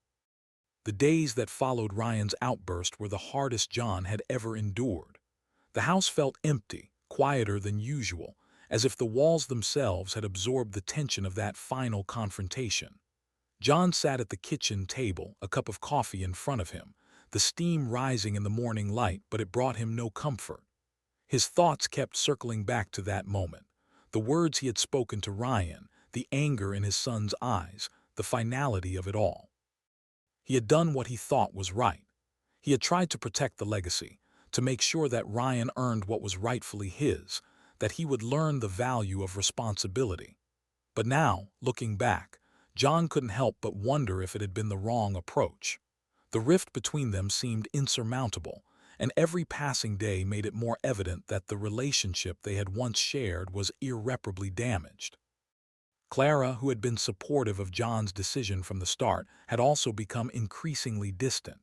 The days that followed Ryan's outburst were the hardest John had ever endured. The house felt empty, quieter than usual, as if the walls themselves had absorbed the tension of that final confrontation. John sat at the kitchen table, a cup of coffee in front of him, the steam rising in the morning light, but it brought him no comfort. His thoughts kept circling back to that moment, the words he had spoken to Ryan, the anger in his son's eyes, the finality of it all. He had done what he thought was right. He had tried to protect the legacy, to make sure that Ryan earned what was rightfully his, that he would learn the value of responsibility. But now, looking back, John couldn't help but wonder if it had been the wrong approach. The rift between them seemed insurmountable, and every passing day made it more evident that the relationship they had once shared was irreparably damaged. Clara, who had been supportive of John's decision from the start, had also become increasingly distant.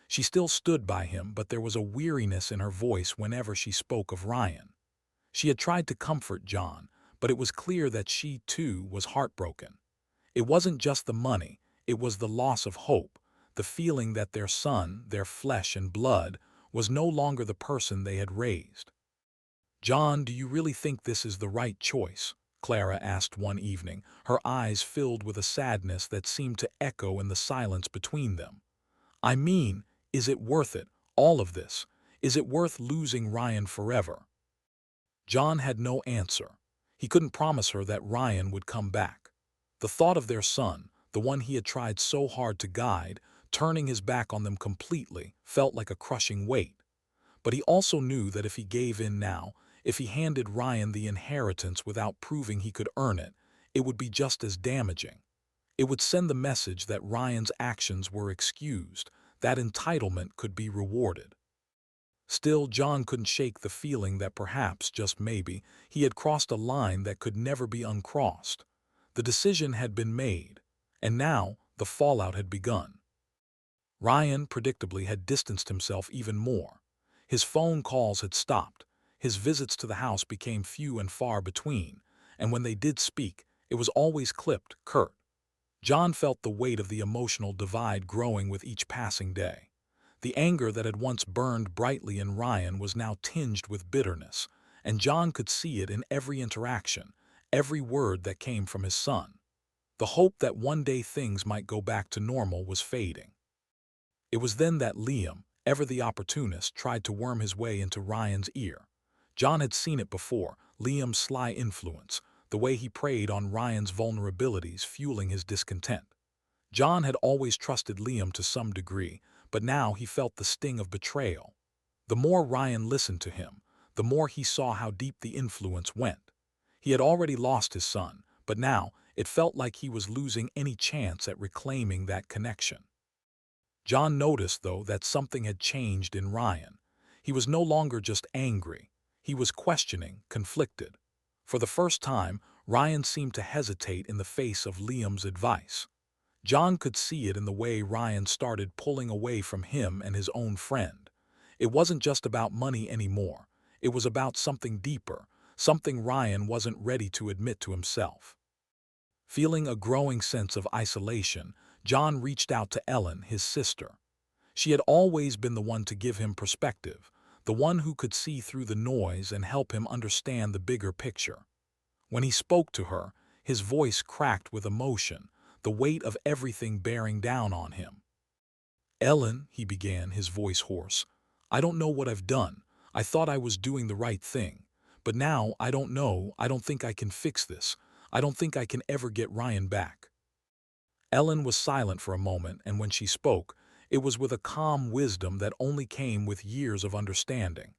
She still stood by him, but there was a weariness in her voice whenever she spoke of Ryan. She had tried to comfort John, but it was clear that she, too, was heartbroken. It wasn't just the money, it was the loss of hope, the feeling that their son, their flesh and blood, was no longer the person they had raised. "John, do you really think this is the right choice?" Clara asked one evening, her eyes filled with a sadness that seemed to echo in the silence between them. "I mean, is it worth it, all of this? Is it worth losing Ryan forever?" John had no answer. He couldn't promise her that Ryan would come back. The thought of their son, the one he had tried so hard to guide, turning his back on them completely, felt like a crushing weight. But he also knew that if he gave in now, if he handed Ryan the inheritance without proving he could earn it, it would be just as damaging. It would send the message that Ryan's actions were excused, that entitlement could be rewarded. Still, John couldn't shake the feeling that perhaps, just maybe, he had crossed a line that could never be uncrossed. The decision had been made, and now the fallout had begun. Ryan, predictably, had distanced himself even more. His phone calls had stopped, his visits to the house became few and far between, and when they did speak, it was always clipped, curt. John felt the weight of the emotional divide growing with each passing day. The anger that had once burned brightly in Ryan was now tinged with bitterness, and John could see it in every interaction, every word that came from his son. The hope that one day things might go back to normal was fading. It was then that Liam, ever the opportunist, tried to worm his way into Ryan's ear. John had seen it before, Liam's sly influence, the way he preyed on Ryan's vulnerabilities, fueling his discontent. John had always trusted Liam to some degree, but now he felt the sting of betrayal. The more Ryan listened to him, the more he saw how deep the influence went. He had already lost his son, but now it felt like he was losing any chance at reclaiming that connection. John noticed, though, that something had changed in Ryan. He was no longer just angry. He was questioning, conflicted. For the first time, Ryan seemed to hesitate in the face of Liam's advice. John could see it in the way Ryan started pulling away from him and his own friend. It wasn't just about money anymore. It was about something deeper, something Ryan wasn't ready to admit to himself. Feeling a growing sense of isolation, John reached out to Ellen, his sister. She had always been the one to give him perspective, the one who could see through the noise and help him understand the bigger picture. When he spoke to her, his voice cracked with emotion, the weight of everything bearing down on him. "Ellen," he began, his voice hoarse, "I don't know what I've done. I thought I was doing the right thing. But now I don't know, I don't think I can fix this. I don't think I can ever get Ryan back." Ellen was silent for a moment, and when she spoke, it was with a calm wisdom that only came with years of understanding.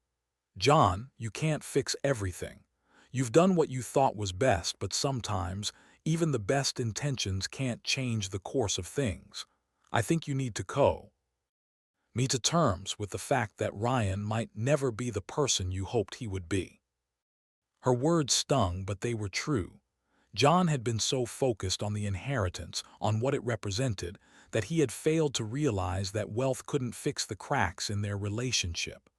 "John, you can't fix everything. You've done what you thought was best, but sometimes even the best intentions can't change the course of things. I think you need to me to terms with the fact that Ryan might never be the person you hoped he would be." Her words stung, but they were true. John had been so focused on the inheritance, on what it represented, that he had failed to realize that wealth couldn't fix the cracks in their relationship.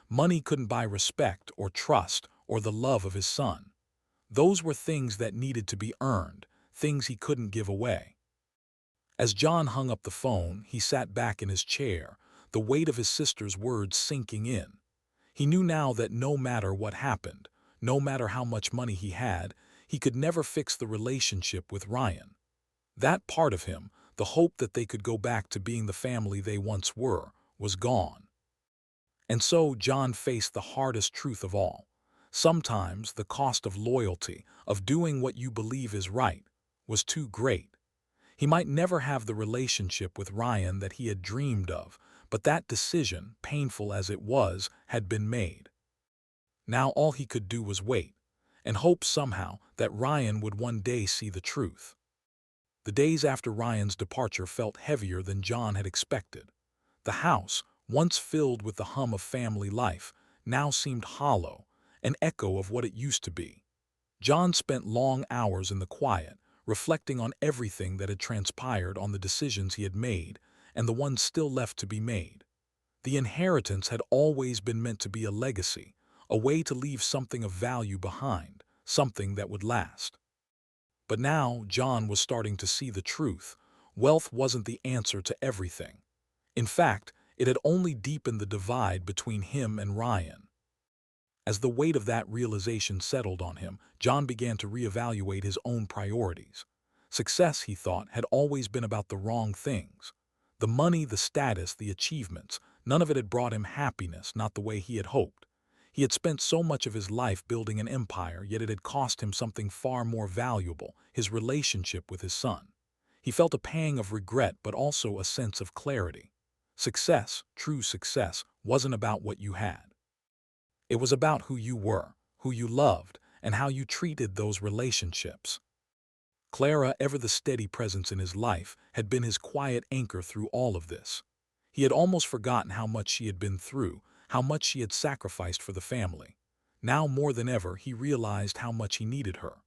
Money couldn't buy respect or trust or the love of his son. Those were things that needed to be earned, things he couldn't give away. As John hung up the phone, he sat back in his chair, the weight of his sister's words sinking in. He knew now that no matter what happened, no matter how much money he had, he could never fix the relationship with Ryan. That part of him, the hope that they could go back to being the family they once were, was gone. And so John faced the hardest truth of all. Sometimes the cost of loyalty, of doing what you believe is right, was too great. He might never have the relationship with Ryan that he had dreamed of, but that decision, painful as it was, had been made. Now all he could do was wait, and hope somehow that Ryan would one day see the truth. The days after Ryan's departure felt heavier than John had expected. The house, once filled with the hum of family life, now seemed hollow, an echo of what it used to be. John spent long hours in the quiet, reflecting on everything that had transpired, on the decisions he had made, and the ones still left to be made. The inheritance had always been meant to be a legacy, a way to leave something of value behind, something that would last. But now John was starting to see the truth. Wealth wasn't the answer to everything. In fact, it had only deepened the divide between him and Ryan. As the weight of that realization settled on him, John began to reevaluate his own priorities. Success, he thought, had always been about the wrong things. The money, the status, the achievements, none of it had brought him happiness, not the way he had hoped. He had spent so much of his life building an empire, yet it had cost him something far more valuable, his relationship with his son. He felt a pang of regret, but also a sense of clarity. Success, true success, wasn't about what you had. It was about who you were, who you loved, and how you treated those relationships. Clara, ever the steady presence in his life, had been his quiet anchor through all of this. He had almost forgotten how much she had been through, how much she had sacrificed for the family. Now more than ever, he realized how much he needed her.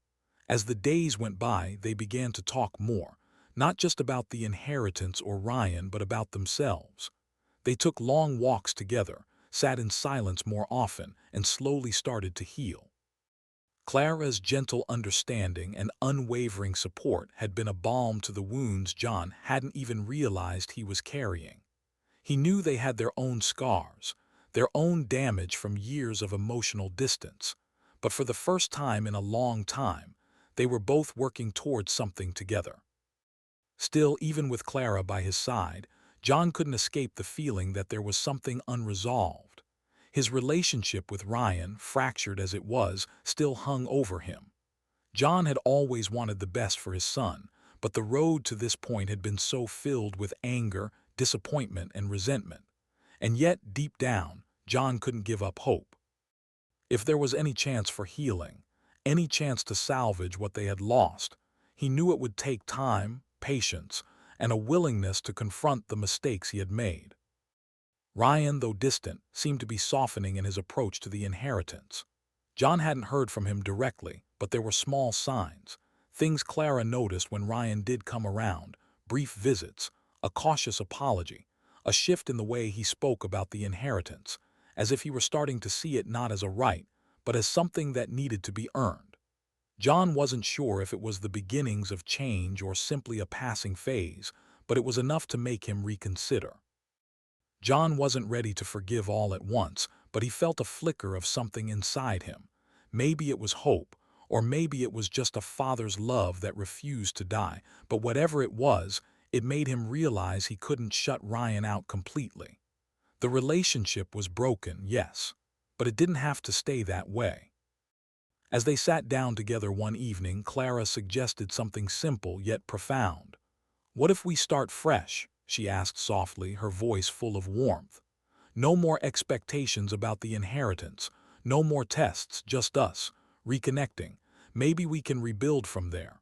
As the days went by, they began to talk more, not just about the inheritance or Ryan, but about themselves. They took long walks together, sat in silence more often, and slowly started to heal. Clara's gentle understanding and unwavering support had been a balm to the wounds John hadn't even realized he was carrying. He knew they had their own scars, their own damage from years of emotional distance, but for the first time in a long time, they were both working towards something together. Still, even with Clara by his side, John couldn't escape the feeling that there was something unresolved. His relationship with Ryan, fractured as it was, still hung over him. John had always wanted the best for his son, but the road to this point had been so filled with anger, disappointment, and resentment. And yet, deep down, John couldn't give up hope. If there was any chance for healing, any chance to salvage what they had lost, he knew it would take time, patience, and a willingness to confront the mistakes he had made. Ryan, though distant, seemed to be softening in his approach to the inheritance. John hadn't heard from him directly, but there were small signs, things Clara noticed when Ryan did come around, brief visits, a cautious apology, a shift in the way he spoke about the inheritance, as if he were starting to see it not as a right, but as something that needed to be earned. John wasn't sure if it was the beginnings of change or simply a passing phase, but it was enough to make him reconsider. John wasn't ready to forgive all at once, but he felt a flicker of something inside him. Maybe it was hope, or maybe it was just a father's love that refused to die, but whatever it was, it made him realize he couldn't shut Ryan out completely. The relationship was broken, yes, but it didn't have to stay that way. As they sat down together one evening, Clara suggested something simple yet profound. "What if we start fresh?" she asked softly, her voice full of warmth. "No more expectations about the inheritance, no more tests, just us, reconnecting. Maybe we can rebuild from there."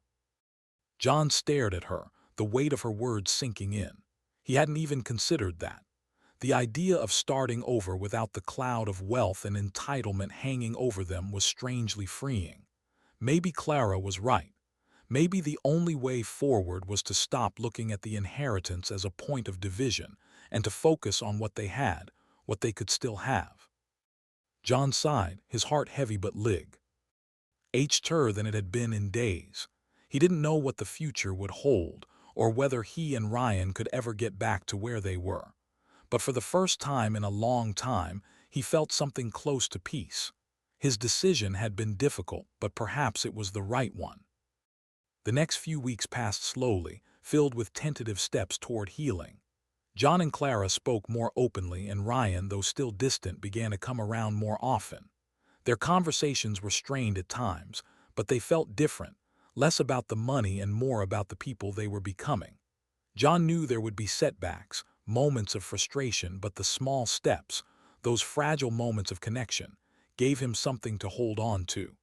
John stared at her, the weight of her words sinking in. He hadn't even considered that. The idea of starting over without the cloud of wealth and entitlement hanging over them was strangely freeing. Maybe Clara was right. Maybe the only way forward was to stop looking at the inheritance as a point of division and to focus on what they had, what they could still have. John sighed, his heart heavy but lighter than it had been in days. He didn't know what the future would hold, or whether he and Ryan could ever get back to where they were. But for the first time in a long time, he felt something close to peace. His decision had been difficult, but perhaps it was the right one. The next few weeks passed slowly, filled with tentative steps toward healing. John and Clara spoke more openly, and Ryan, though still distant, began to come around more often. Their conversations were strained at times, but they felt different, less about the money and more about the people they were becoming. John knew there would be setbacks, moments of frustration, but the small steps, those fragile moments of connection, gave him something to hold on to.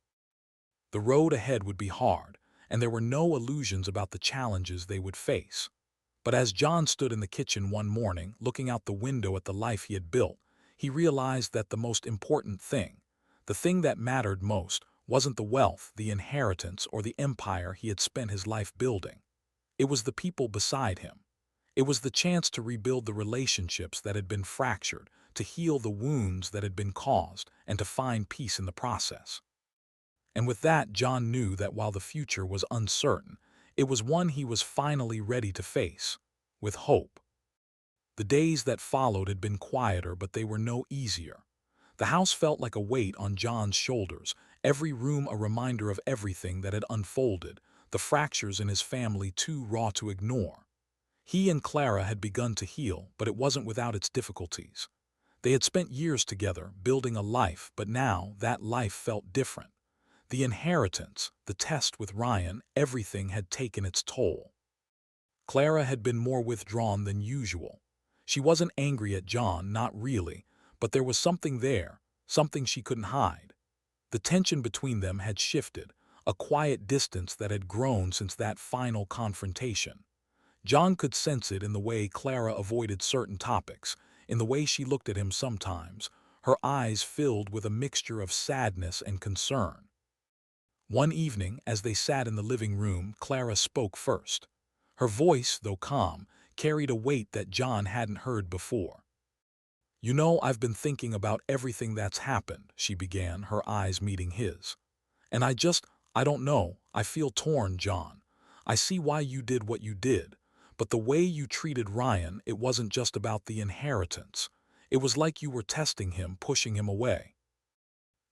The road ahead would be hard, and there were no illusions about the challenges they would face. But as John stood in the kitchen one morning, looking out the window at the life he had built, he realized that the most important thing, the thing that mattered most, wasn't the wealth, the inheritance, or the empire he had spent his life building. It was the people beside him. It was the chance to rebuild the relationships that had been fractured, to heal the wounds that had been caused, and to find peace in the process. And with that, John knew that while the future was uncertain, it was one he was finally ready to face, with hope. The days that followed had been quieter, but they were no easier. The house felt like a weight on John's shoulders, every room a reminder of everything that had unfolded, the fractures in his family too raw to ignore. He and Clara had begun to heal, but it wasn't without its difficulties. They had spent years together, building a life, but now that life felt different. The inheritance, the test with Ryan, everything had taken its toll. Clara had been more withdrawn than usual. She wasn't angry at John, not really, but there was something there, something she couldn't hide. The tension between them had shifted, a quiet distance that had grown since that final confrontation. John could sense it in the way Clara avoided certain topics, in the way she looked at him sometimes, her eyes filled with a mixture of sadness and concern. One evening, as they sat in the living room, Clara spoke first. Her voice, though calm, carried a weight that John hadn't heard before. "You know, I've been thinking about everything that's happened," she began, her eyes meeting his. "And I don't know, I feel torn, John. I see why you did what you did, but the way you treated Ryan, it wasn't just about the inheritance. It was like you were testing him, pushing him away."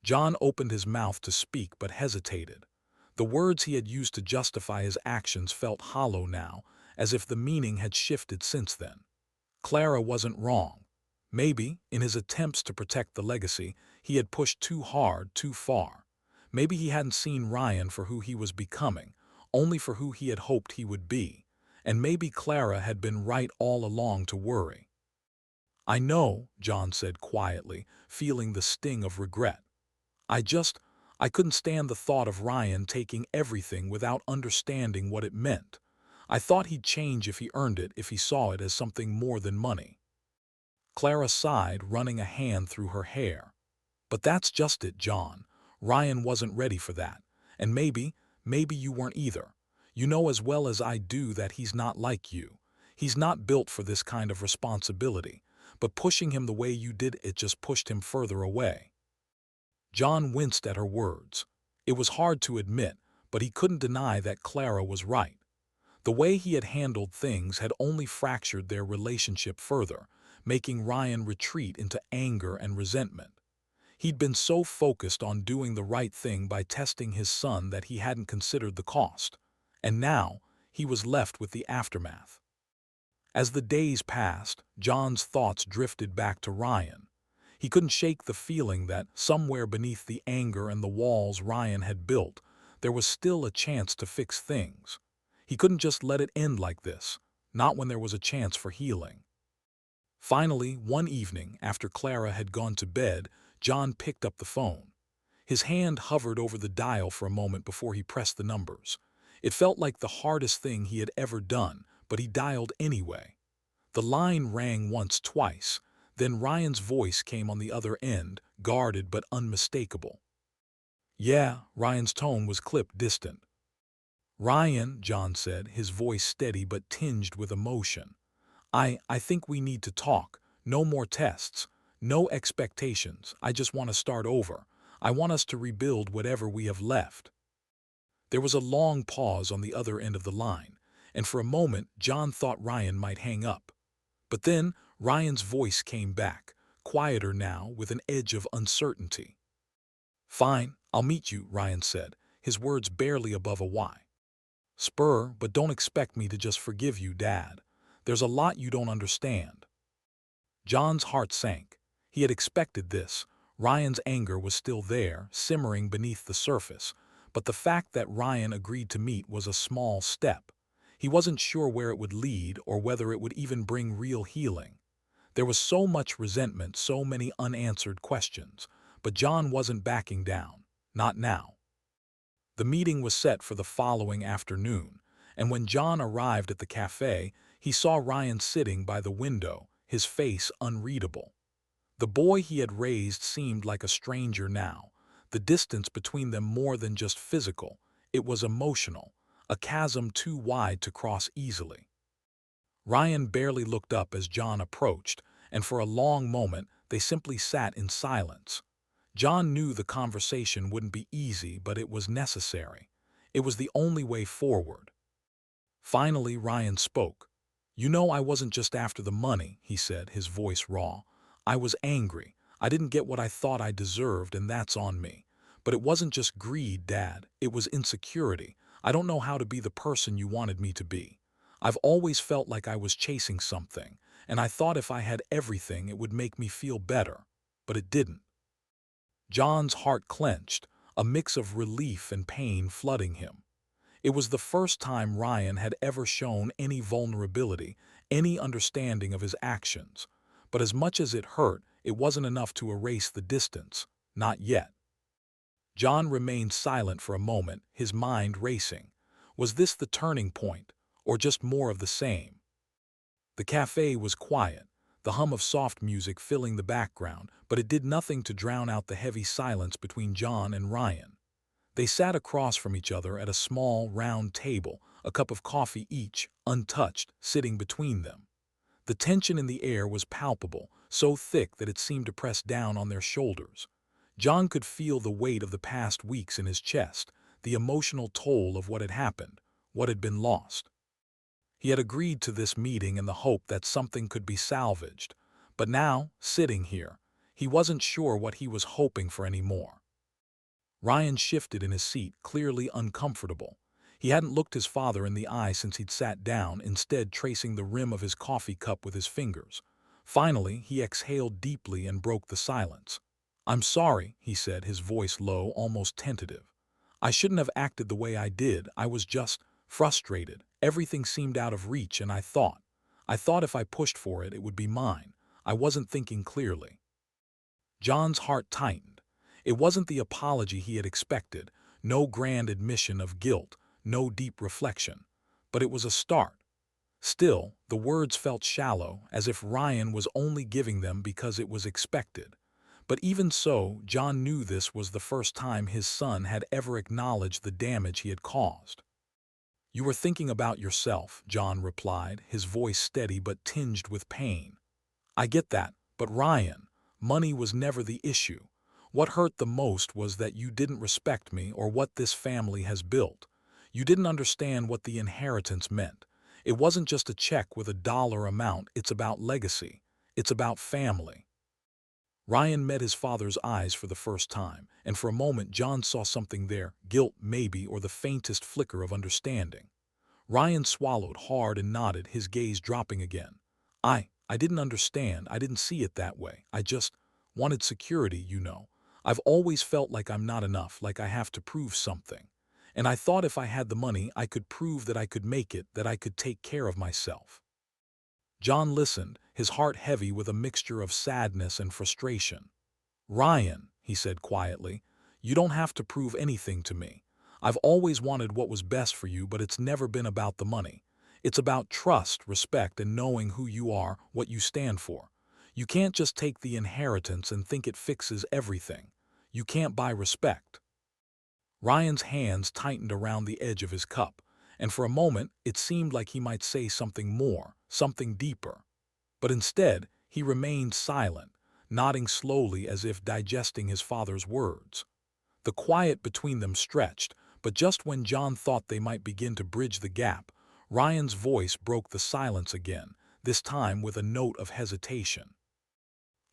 John opened his mouth to speak but hesitated. The words he had used to justify his actions felt hollow now, as if the meaning had shifted since then. Clara wasn't wrong. Maybe, in his attempts to protect the legacy, he had pushed too hard, too far. Maybe he hadn't seen Ryan for who he was becoming, only for who he had hoped he would be. And maybe Clara had been right all along to worry. "I know," John said quietly, feeling the sting of regret. I couldn't stand the thought of Ryan taking everything without understanding what it meant. I thought he'd change if he earned it, if he saw it as something more than money." Clara sighed, running a hand through her hair. "But that's just it, John. Ryan wasn't ready for that. And maybe you weren't either. You know as well as I do that he's not like you. He's not built for this kind of responsibility. But pushing him the way you did, it just pushed him further away." John winced at her words. It was hard to admit, but he couldn't deny that Clara was right. The way he had handled things had only fractured their relationship further, making Ryan retreat into anger and resentment. He'd been so focused on doing the right thing by testing his son that he hadn't considered the cost. And now, he was left with the aftermath. As the days passed, John's thoughts drifted back to Ryan. He couldn't shake the feeling that, somewhere beneath the anger and the walls Ryan had built, there was still a chance to fix things. He couldn't just let it end like this, not when there was a chance for healing. Finally, one evening, after Clara had gone to bed, John picked up the phone. His hand hovered over the dial for a moment before he pressed the numbers. It felt like the hardest thing he had ever done, but he dialed anyway. The line rang once, twice. Then Ryan's voice came on the other end, guarded but unmistakable. "Yeah," Ryan's tone was clipped, distant. "Ryan," John said, his voice steady but tinged with emotion. I think we need to talk. No more tests. No expectations. I just want to start over. I want us to rebuild whatever we have left." There was a long pause on the other end of the line, and for a moment John thought Ryan might hang up. But then Ryan's voice came back, quieter now, with an edge of uncertainty. "Fine, I'll meet you," Ryan said, his words barely above a whisper, "but don't expect me to just forgive you, Dad. There's a lot you don't understand." John's heart sank. He had expected this. Ryan's anger was still there, simmering beneath the surface, but the fact that Ryan agreed to meet was a small step. He wasn't sure where it would lead or whether it would even bring real healing. There was so much resentment, so many unanswered questions, but John wasn't backing down. Not now. The meeting was set for the following afternoon, and when John arrived at the cafe, he saw Ryan sitting by the window, his face unreadable. The boy he had raised seemed like a stranger now. The distance between them more than just physical, it was emotional, a chasm too wide to cross easily. Ryan barely looked up as John approached, and for a long moment they simply sat in silence. John knew the conversation wouldn't be easy, but it was necessary. It was the only way forward. Finally, Ryan spoke. "You know, I wasn't just after the money," he said, his voice raw. "I was angry. I didn't get what I thought I deserved, and that's on me. But it wasn't just greed, Dad. It was insecurity. I don't know how to be the person you wanted me to be. I've always felt like I was chasing something, and I thought if I had everything it would make me feel better. But it didn't." John's heart clenched, a mix of relief and pain flooding him. It was the first time Ryan had ever shown any vulnerability, any understanding of his actions. But as much as it hurt, it wasn't enough to erase the distance. Not yet. John remained silent for a moment, his mind racing. Was this the turning point, or just more of the same? The cafe was quiet, the hum of soft music filling the background, but it did nothing to drown out the heavy silence between John and Ryan. They sat across from each other at a small, round table, a cup of coffee each, untouched, sitting between them. The tension in the air was palpable, so thick that it seemed to press down on their shoulders. John could feel the weight of the past weeks in his chest, the emotional toll of what had happened, what had been lost. He had agreed to this meeting in the hope that something could be salvaged, but now, sitting here, he wasn't sure what he was hoping for anymore. Ryan shifted in his seat, clearly uncomfortable. He hadn't looked his father in the eye since he'd sat down, instead tracing the rim of his coffee cup with his fingers. Finally, he exhaled deeply and broke the silence. "I'm sorry," he said, his voice low, almost tentative. "I shouldn't have acted the way I did. I was just frustrated. Everything seemed out of reach, and I thought if I pushed for it, it would be mine. I wasn't thinking clearly." John's heart tightened. It wasn't the apology he had expected, no grand admission of guilt, no deep reflection. But it was a start. Still, the words felt shallow, as if Ryan was only giving them because it was expected. But even so, John knew this was the first time his son had ever acknowledged the damage he had caused. "You were thinking about yourself," John replied, his voice steady but tinged with pain. "I get that, but Ryan, money was never the issue. What hurt the most was that you didn't respect me or what this family has built. You didn't understand what the inheritance meant. It wasn't just a check with a dollar amount, it's about legacy. It's about family." Ryan met his father's eyes for the first time, and for a moment John saw something there, guilt maybe, or the faintest flicker of understanding. Ryan swallowed hard and nodded, his gaze dropping again. I didn't understand. I didn't see it that way. I just wanted security, you know. I've always felt like I'm not enough, like I have to prove something. And I thought if I had the money, I could prove that I could make it, that I could take care of myself." John listened, his heart heavy with a mixture of sadness and frustration. "Ryan," he said quietly, "you don't have to prove anything to me. I've always wanted what was best for you, but it's never been about the money. It's about trust, respect, and knowing who you are, what you stand for. You can't just take the inheritance and think it fixes everything. You can't buy respect." Ryan's hands tightened around the edge of his cup, and for a moment it seemed like he might say something more, something deeper. But instead, he remained silent, nodding slowly as if digesting his father's words. The quiet between them stretched, but just when John thought they might begin to bridge the gap, Ryan's voice broke the silence again, this time with a note of hesitation.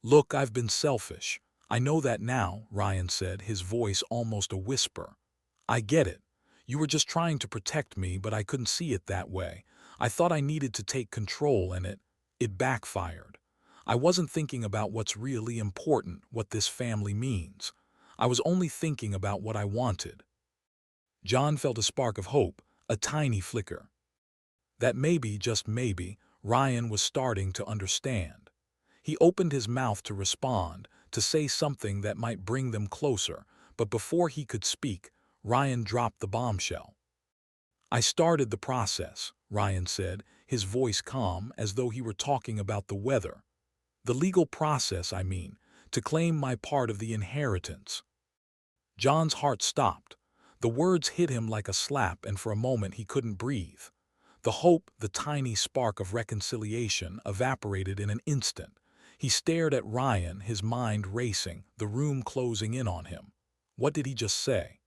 "Look, I've been selfish. I know that now," Ryan said, his voice almost a whisper. "I get it. You were just trying to protect me, but I couldn't see it that way. I thought I needed to take control, and it backfired. I wasn't thinking about what's really important, what this family means. I was only thinking about what I wanted." John felt a spark of hope, a tiny flicker. That maybe, just maybe, Ryan was starting to understand. He opened his mouth to respond, to say something that might bring them closer, but before he could speak, Ryan dropped the bombshell. "I started the process," Ryan said, his voice calm, as though he were talking about the weather. "The legal process, I mean, to claim my part of the inheritance." John's heart stopped. The words hit him like a slap, and for a moment he couldn't breathe. The hope, the tiny spark of reconciliation, evaporated in an instant. He stared at Ryan, his mind racing, the room closing in on him. What did he just say?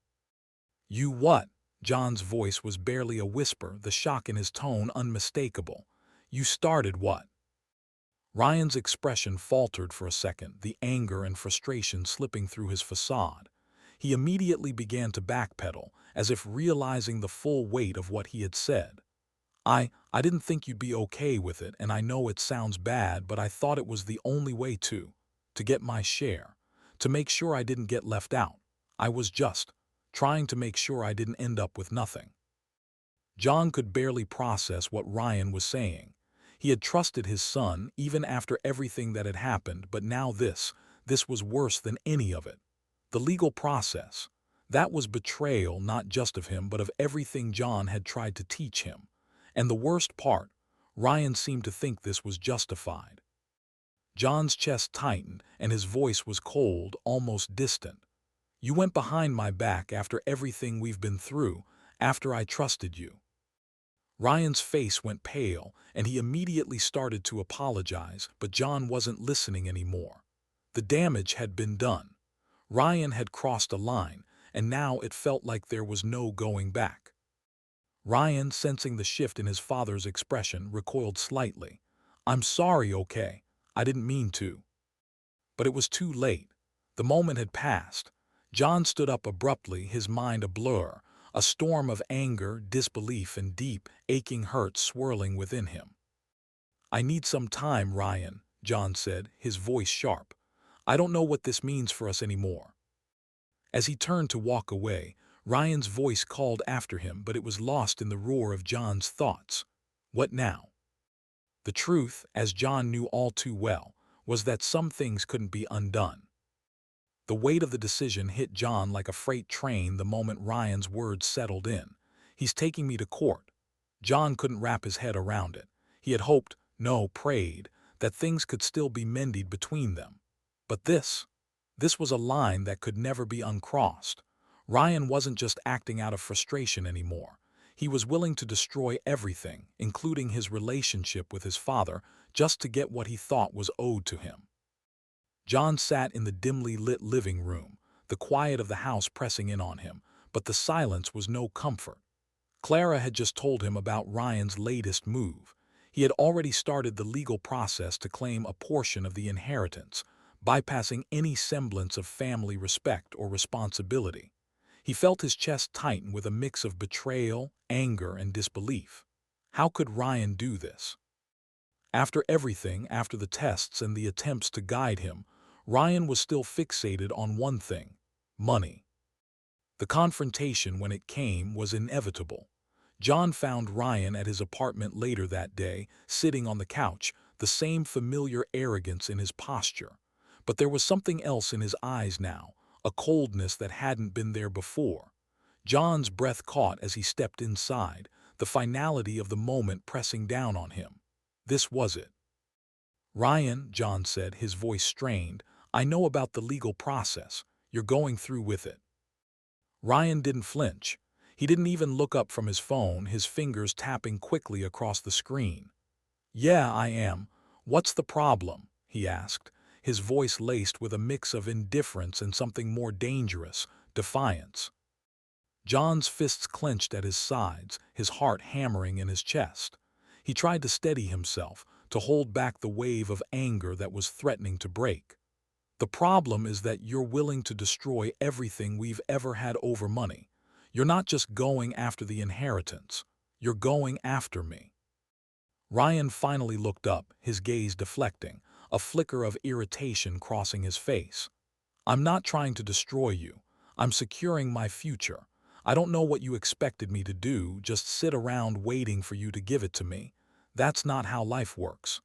"You what?" John's voice was barely a whisper, the shock in his tone unmistakable. "You started what?" Ryan's expression faltered for a second, the anger and frustration slipping through his facade. He immediately began to backpedal, as if realizing the full weight of what he had said. I didn't think you'd be okay with it, and I know it sounds bad, but I thought it was the only way to get my share, to make sure I didn't get left out. I was just trying to make sure I didn't end up with nothing." John could barely process what Ryan was saying. He had trusted his son even after everything that had happened, but now this was worse than any of it. The legal process. That was betrayal not just of him but of everything John had tried to teach him. And the worst part, Ryan seemed to think this was justified. John's chest tightened and his voice was cold, almost distant. You went behind my back after everything we've been through, after I trusted you. Ryan's face went pale, and he immediately started to apologize, but John wasn't listening anymore. The damage had been done. Ryan had crossed a line, and now it felt like there was no going back. Ryan, sensing the shift in his father's expression, recoiled slightly. I'm sorry, okay? I didn't mean to. But it was too late. The moment had passed. John stood up abruptly, his mind a blur, a storm of anger, disbelief, and deep, aching hurt swirling within him. I need some time, Ryan, John said, his voice sharp. I don't know what this means for us anymore. As he turned to walk away, Ryan's voice called after him, but it was lost in the roar of John's thoughts. What now? The truth, as John knew all too well, was that some things couldn't be undone. The weight of the decision hit John like a freight train the moment Ryan's words settled in. He's taking me to court. John couldn't wrap his head around it. He had hoped, no, prayed, that things could still be mended between them. But this was a line that could never be uncrossed. Ryan wasn't just acting out of frustration anymore. He was willing to destroy everything, including his relationship with his father, just to get what he thought was owed to him. John sat in the dimly lit living room, the quiet of the house pressing in on him, but the silence was no comfort. Clara had just told him about Ryan's latest move. He had already started the legal process to claim a portion of the inheritance, bypassing any semblance of family respect or responsibility. He felt his chest tighten with a mix of betrayal, anger, and disbelief. How could Ryan do this? After everything, after the tests and the attempts to guide him, Ryan was still fixated on one thing: money. The confrontation, when it came, was inevitable. John found Ryan at his apartment later that day, sitting on the couch, the same familiar arrogance in his posture. But there was something else in his eyes now, a coldness that hadn't been there before. John's breath caught as he stepped inside, the finality of the moment pressing down on him. This was it. Ryan, John said, his voice strained, I know about the legal process. You're going through with it. Ryan didn't flinch. He didn't even look up from his phone, his fingers tapping quickly across the screen. Yeah, I am. What's the problem? He asked, his voice laced with a mix of indifference and something more dangerous, defiance. John's fists clenched at his sides, his heart hammering in his chest. He tried to steady himself, to hold back the wave of anger that was threatening to break. The problem is that you're willing to destroy everything we've ever had over money. You're not just going after the inheritance. You're going after me. Ryan finally looked up, his gaze deflecting, a flicker of irritation crossing his face. I'm not trying to destroy you. I'm securing my future. I don't know what you expected me to do, just sit around waiting for you to give it to me. That's not how life works.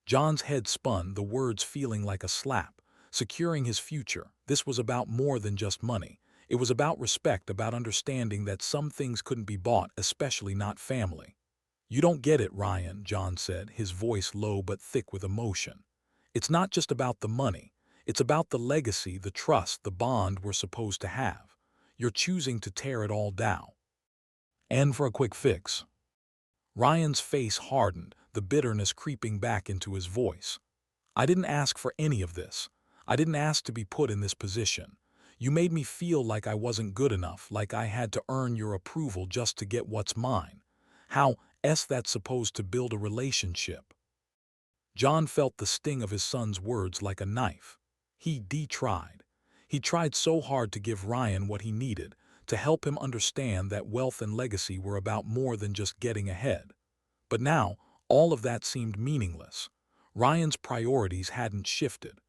John's head spun, the words feeling like a slap. Securing his future, this was about more than just money. It was about respect, about understanding that some things couldn't be bought, especially not family. You don't get it, Ryan, John said, his voice low but thick with emotion. It's not just about the money. It's about the legacy, the trust, the bond we're supposed to have. You're choosing to tear it all down. And for a quick fix. Ryan's face hardened, the bitterness creeping back into his voice. I didn't ask for any of this. I didn't ask to be put in this position. You made me feel like I wasn't good enough, like I had to earn your approval just to get what's mine. How's that supposed to build a relationship? John felt the sting of his son's words like a knife. He tried. He tried so hard to give Ryan what he needed, to help him understand that wealth and legacy were about more than just getting ahead. But now, all of that seemed meaningless. Ryan's priorities hadn't shifted.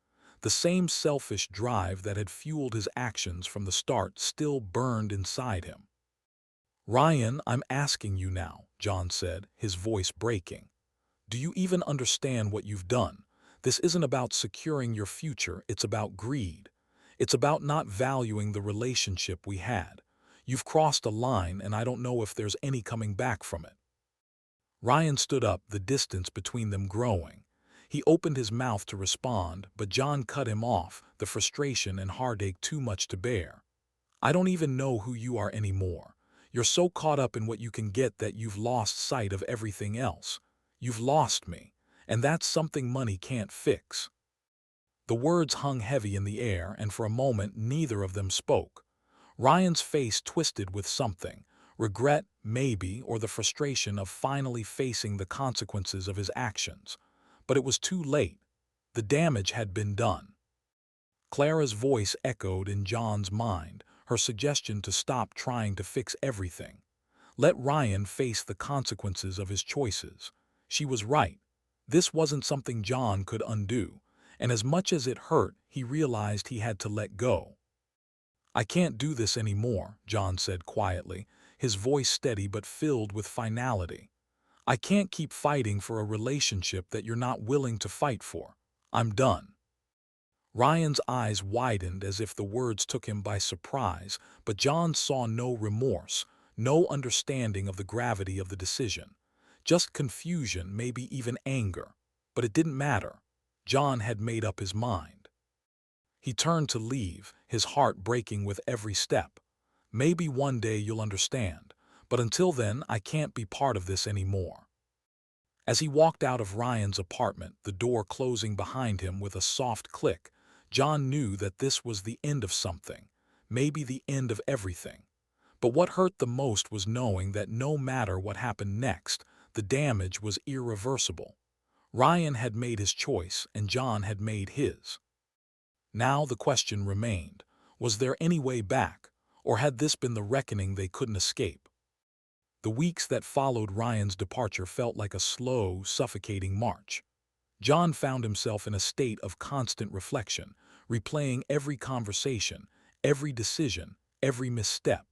The same selfish drive that had fueled his actions from the start still burned inside him. Ryan, I'm asking you now, John said, his voice breaking. Do you even understand what you've done? This isn't about securing your future, it's about greed. It's about not valuing the relationship we had. You've crossed a line and I don't know if there's any coming back from it. Ryan stood up, the distance between them growing. He opened his mouth to respond, but John cut him off, the frustration and heartache too much to bear. I don't even know who you are anymore. You're so caught up in what you can get that you've lost sight of everything else. You've lost me, and that's something money can't fix. The words hung heavy in the air, and for a moment neither of them spoke. Ryan's face twisted with something, regret, maybe, or the frustration of finally facing the consequences of his actions. But it was too late. The damage had been done. Clara's voice echoed in John's mind, her suggestion to stop trying to fix everything. Let Ryan face the consequences of his choices. She was right. This wasn't something John could undo, and as much as it hurt, he realized he had to let go. I can't do this anymore, John said quietly, his voice steady but filled with finality. I can't keep fighting for a relationship that you're not willing to fight for. I'm done. Ryan's eyes widened as if the words took him by surprise, but John saw no remorse, no understanding of the gravity of the decision. Just confusion, maybe even anger. But it didn't matter. John had made up his mind. He turned to leave, his heart breaking with every step. Maybe one day you'll understand, but until then I can't be part of this anymore. As he walked out of Ryan's apartment, the door closing behind him with a soft click, John knew that this was the end of something, maybe the end of everything. But what hurt the most was knowing that no matter what happened next, the damage was irreversible. Ryan had made his choice and John had made his. Now the question remained, was there any way back, or had this been the reckoning they couldn't escape? The weeks that followed Ryan's departure felt like a slow, suffocating march. John found himself in a state of constant reflection, replaying every conversation, every decision, every misstep.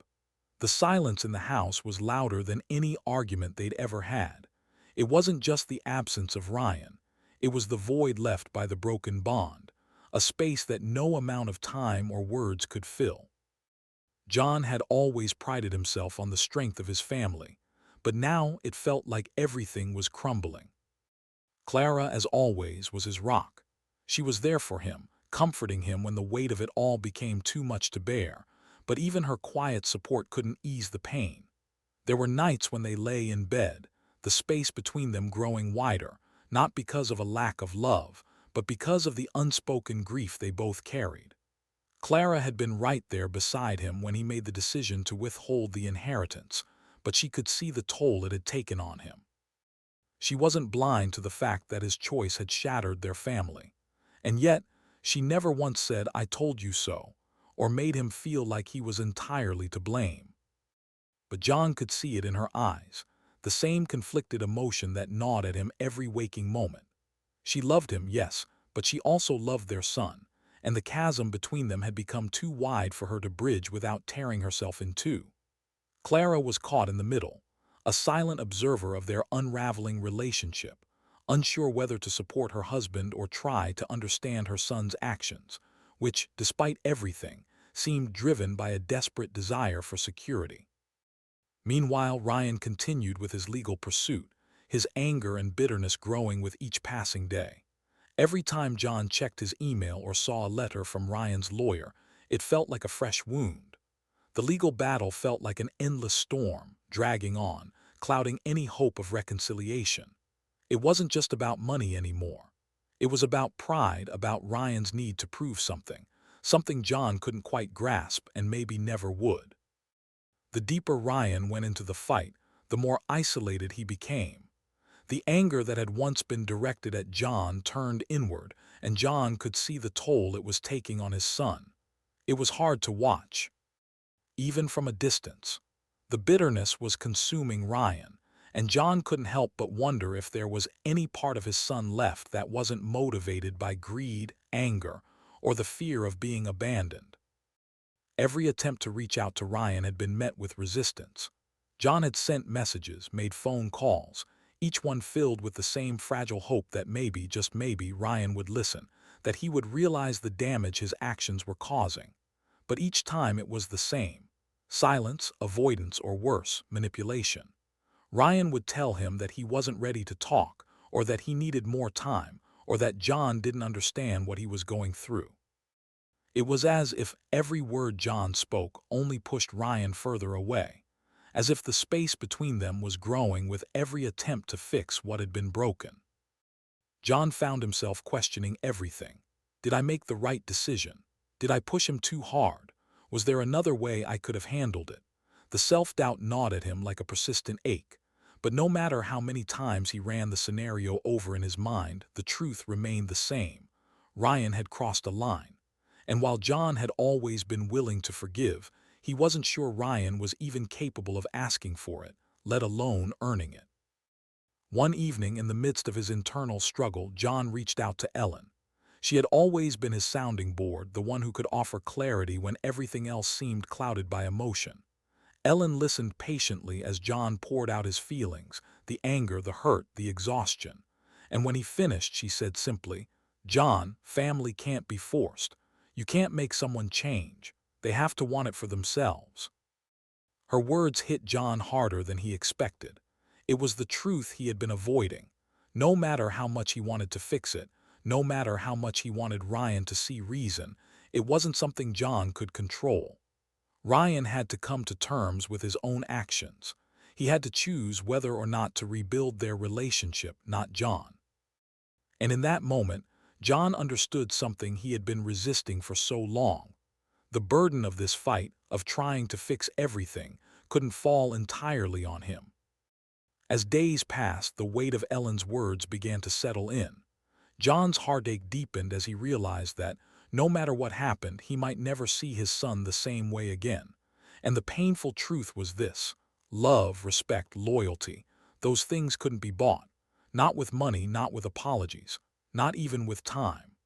The silence in the house was louder than any argument they'd ever had. It wasn't just the absence of Ryan. It was the void left by the broken bond, a space that no amount of time or words could fill. John had always prided himself on the strength of his family, but now it felt like everything was crumbling. Clara, as always, was his rock. She was there for him, comforting him when the weight of it all became too much to bear, but even her quiet support couldn't ease the pain. There were nights when they lay in bed, the space between them growing wider, not because of a lack of love, but because of the unspoken grief they both carried. Clara had been right there beside him when he made the decision to withhold the inheritance, but she could see the toll it had taken on him. She wasn't blind to the fact that his choice had shattered their family. And yet, she never once said, "I told you so," or made him feel like he was entirely to blame. But John could see it in her eyes, the same conflicted emotion that gnawed at him every waking moment. She loved him, yes, but she also loved their son, and the chasm between them had become too wide for her to bridge without tearing herself in two. Clara was caught in the middle, a silent observer of their unraveling relationship, unsure whether to support her husband or try to understand her son's actions, which, despite everything, seemed driven by a desperate desire for security. Meanwhile, Ryan continued with his legal pursuit, his anger and bitterness growing with each passing day. Every time John checked his email or saw a letter from Ryan's lawyer, it felt like a fresh wound. The legal battle felt like an endless storm, dragging on, clouding any hope of reconciliation. It wasn't just about money anymore. It was about pride, about Ryan's need to prove something, something John couldn't quite grasp and maybe never would. The deeper Ryan went into the fight, the more isolated he became. The anger that had once been directed at John turned inward, and John could see the toll it was taking on his son. It was hard to watch, even from a distance. The bitterness was consuming Ryan, and John couldn't help but wonder if there was any part of his son left that wasn't motivated by greed, anger, or the fear of being abandoned. Every attempt to reach out to Ryan had been met with resistance. John had sent messages, made phone calls, each one filled with the same fragile hope that maybe, just maybe, Ryan would listen, that he would realize the damage his actions were causing. But each time it was the same: silence, avoidance, or worse, manipulation. Ryan would tell him that he wasn't ready to talk, or that he needed more time, or that John didn't understand what he was going through. It was as if every word John spoke only pushed Ryan further away, as if the space between them was growing with every attempt to fix what had been broken. John found himself questioning everything. Did I make the right decision? Did I push him too hard? Was there another way I could have handled it? The self-doubt gnawed at him like a persistent ache. But no matter how many times he ran the scenario over in his mind, the truth remained the same. Ryan had crossed a line. And while John had always been willing to forgive, he wasn't sure Ryan was even capable of asking for it, let alone earning it. One evening, in the midst of his internal struggle, John reached out to Ellen. She had always been his sounding board, the one who could offer clarity when everything else seemed clouded by emotion. Ellen listened patiently as John poured out his feelings, the anger, the hurt, the exhaustion. And when he finished, she said simply, "John, family can't be forced. You can't make someone change. They have to want it for themselves." Her words hit John harder than he expected. It was the truth he had been avoiding. No matter how much he wanted to fix it, no matter how much he wanted Ryan to see reason, it wasn't something John could control. Ryan had to come to terms with his own actions. He had to choose whether or not to rebuild their relationship, not John. And in that moment, John understood something he had been resisting for so long. The burden of this fight, of trying to fix everything, couldn't fall entirely on him. As days passed, the weight of Ellen's words began to settle in. John's heartache deepened as he realized that, no matter what happened, he might never see his son the same way again. And the painful truth was this: love, respect, loyalty, those things couldn't be bought. Not with money, not with apologies, not even with time.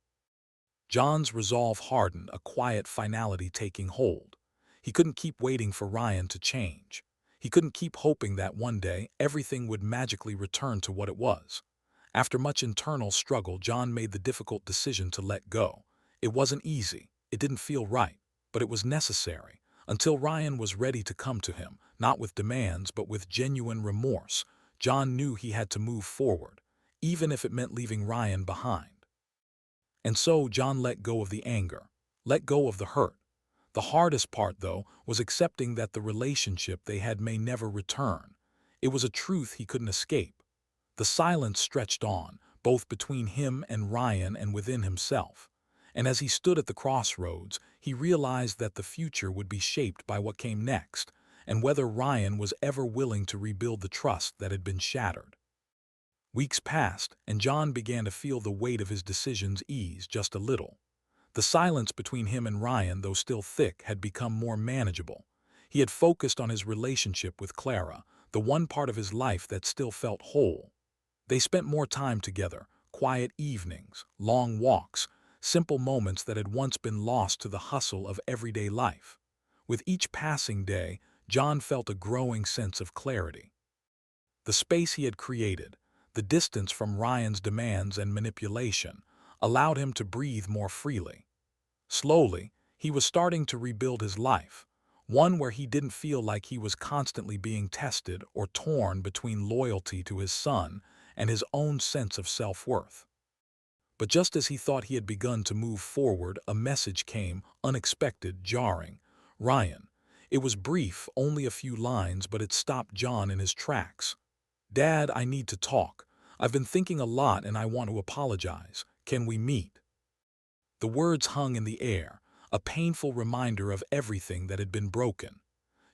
John's resolve hardened, a quiet finality taking hold. He couldn't keep waiting for Ryan to change. He couldn't keep hoping that one day everything would magically return to what it was. After much internal struggle, John made the difficult decision to let go. It wasn't easy, it didn't feel right, but it was necessary. Until Ryan was ready to come to him, not with demands but with genuine remorse, John knew he had to move forward, even if it meant leaving Ryan behind. And so John let go of the anger, let go of the hurt. The hardest part, though, was accepting that the relationship they had may never return. It was a truth he couldn't escape. The silence stretched on, both between him and Ryan and within himself. And as he stood at the crossroads, he realized that the future would be shaped by what came next, and whether Ryan was ever willing to rebuild the trust that had been shattered. Weeks passed, and John began to feel the weight of his decisions ease just a little. The silence between him and Ryan, though still thick, had become more manageable. He had focused on his relationship with Clara, the one part of his life that still felt whole. They spent more time together, quiet evenings, long walks, simple moments that had once been lost to the hustle of everyday life. With each passing day, John felt a growing sense of clarity. The space he had created, the distance from Ryan's demands and manipulation, allowed him to breathe more freely. Slowly, he was starting to rebuild his life, one where he didn't feel like he was constantly being tested or torn between loyalty to his son and his own sense of self-worth. But just as he thought he had begun to move forward, a message came, unexpected, jarring. "Ryan." It was brief, only a few lines, but it stopped John in his tracks. "Dad, I need to talk. I've been thinking a lot and I want to apologize. Can we meet?" The words hung in the air, a painful reminder of everything that had been broken.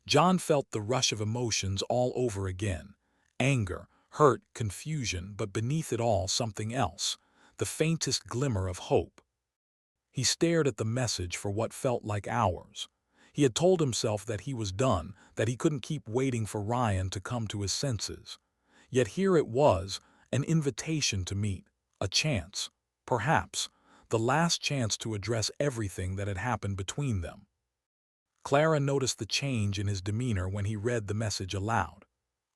John felt the rush of emotions all over again: anger, hurt, confusion, but beneath it all something else, the faintest glimmer of hope. He stared at the message for what felt like hours. He had told himself that he was done, that he couldn't keep waiting for Ryan to come to his senses. Yet here it was, an invitation to meet, a chance, perhaps, the last chance to address everything that had happened between them. Clara noticed the change in his demeanor when he read the message aloud.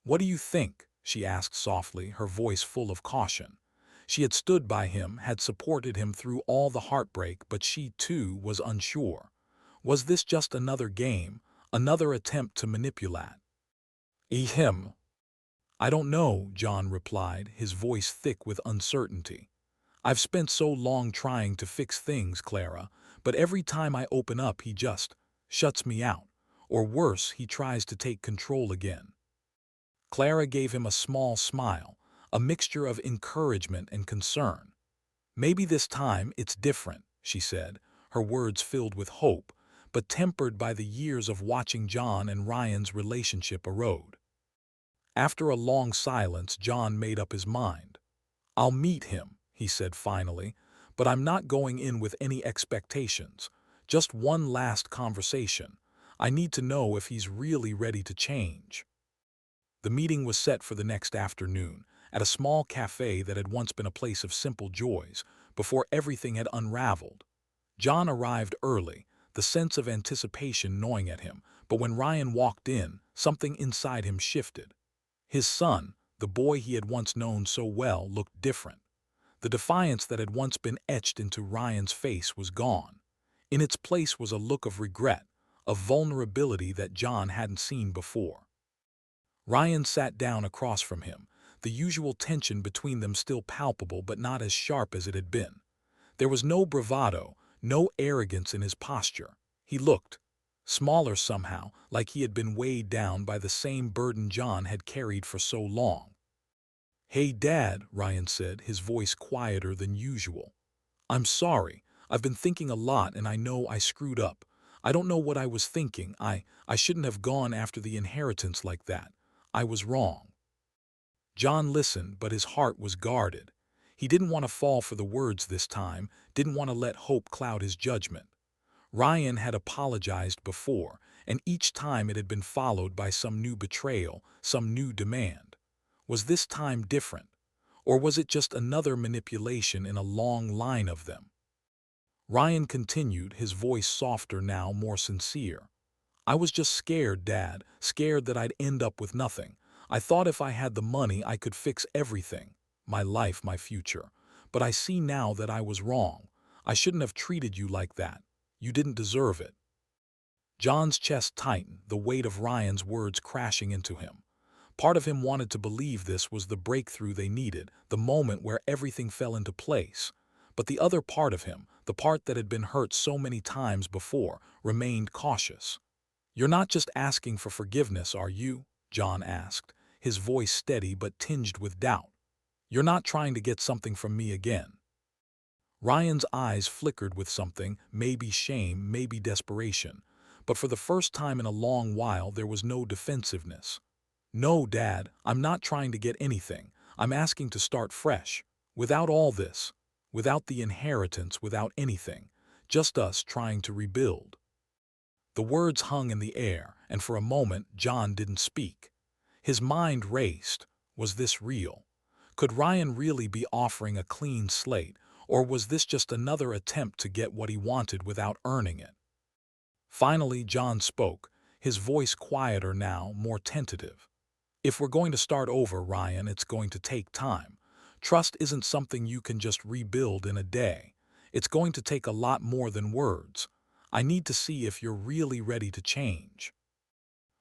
"What do you think?" she asked softly, her voice full of caution. She had stood by him, had supported him through all the heartbreak, but she, too, was unsure. Was this just another game, another attempt to manipulate him? I don't know, John replied, his voice thick with uncertainty. I've spent so long trying to fix things, Clara, but every time I open up he just shuts me out. Or worse, he tries to take control again. Clara gave him a small smile, a mixture of encouragement and concern. Maybe this time it's different, she said, her words filled with hope, but tempered by the years of watching John and Ryan's relationship erode. After a long silence, John made up his mind. I'll meet him, he said finally, but I'm not going in with any expectations. Just one last conversation. I need to know if he's really ready to change. The meeting was set for the next afternoon, at a small cafe that had once been a place of simple joys, before everything had unraveled. John arrived early, the sense of anticipation gnawing at him, but when Ryan walked in, something inside him shifted. His son, the boy he had once known so well, looked different. The defiance that had once been etched into Ryan's face was gone. In its place was a look of regret, of vulnerability that John hadn't seen before. Ryan sat down across from him, the usual tension between them still palpable but not as sharp as it had been. There was no bravado, no arrogance in his posture. He looked smaller somehow, like he had been weighed down by the same burden John had carried for so long. Hey, Dad, Ryan said, his voice quieter than usual. I'm sorry. I've been thinking a lot and I know I screwed up. I don't know what I was thinking. I shouldn't have gone after the inheritance like that. I was wrong. John listened, but his heart was guarded. He didn't want to fall for the words this time, didn't want to let hope cloud his judgment. Ryan had apologized before, and each time it had been followed by some new betrayal, some new demand. Was this time different? Or was it just another manipulation in a long line of them? Ryan continued, his voice softer now, more sincere. I was just scared, Dad, scared that I'd end up with nothing. I thought if I had the money I could fix everything, my life, my future. But I see now that I was wrong. I shouldn't have treated you like that. You didn't deserve it. John's chest tightened, the weight of Ryan's words crashing into him. Part of him wanted to believe this was the breakthrough they needed, the moment where everything fell into place. But the other part of him, the part that had been hurt so many times before, remained cautious. You're not just asking for forgiveness, are you? John asked, his voice steady but tinged with doubt. You're not trying to get something from me again. Ryan's eyes flickered with something, maybe shame, maybe desperation. But for the first time in a long while there was no defensiveness. No, Dad, I'm not trying to get anything. I'm asking to start fresh. Without all this. Without the inheritance, without anything. Just us trying to rebuild. The words hung in the air, and for a moment John didn't speak. His mind raced. Was this real? Could Ryan really be offering a clean slate, or was this just another attempt to get what he wanted without earning it? Finally, John spoke, his voice quieter now, more tentative. If we're going to start over, Ryan, it's going to take time. Trust isn't something you can just rebuild in a day. It's going to take a lot more than words. I need to see if you're really ready to change.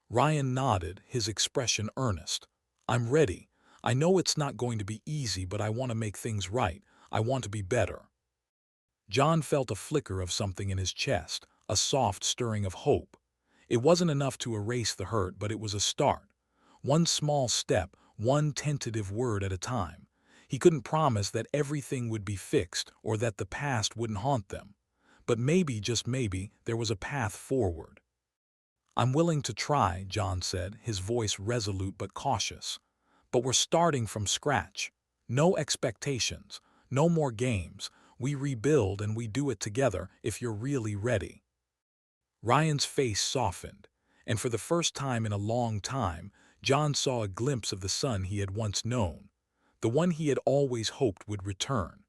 Ryan nodded, his expression earnest. I'm ready. I know it's not going to be easy, but I want to make things right. I want to be better. John felt a flicker of something in his chest, a soft stirring of hope. It wasn't enough to erase the hurt, but it was a start. One small step, one tentative word at a time. He couldn't promise that everything would be fixed or that the past wouldn't haunt them. But maybe, just maybe, there was a path forward. I'm willing to try, John said, his voice resolute but cautious. But we're starting from scratch. No expectations, no more games. We rebuild and we do it together if you're really ready. Ryan's face softened, and for the first time in a long time, John saw a glimpse of the son he had once known, the one he had always hoped would return.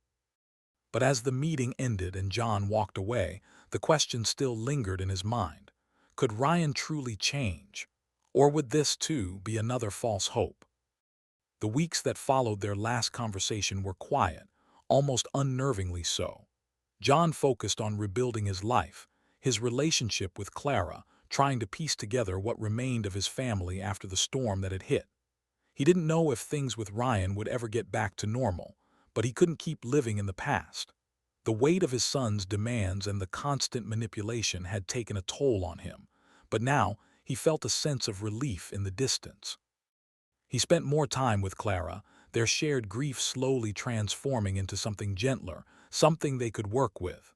But as the meeting ended and John walked away, the question still lingered in his mind. Could Ryan truly change? Or would this, too, be another false hope? The weeks that followed their last conversation were quiet, almost unnervingly so. John focused on rebuilding his life, his relationship with Clara, trying to piece together what remained of his family after the storm that had hit. He didn't know if things with Ryan would ever get back to normal, but he couldn't keep living in the past. The weight of his son's demands and the constant manipulation had taken a toll on him, but now he felt a sense of relief in the distance. He spent more time with Clara, their shared grief slowly transforming into something gentler, something they could work with.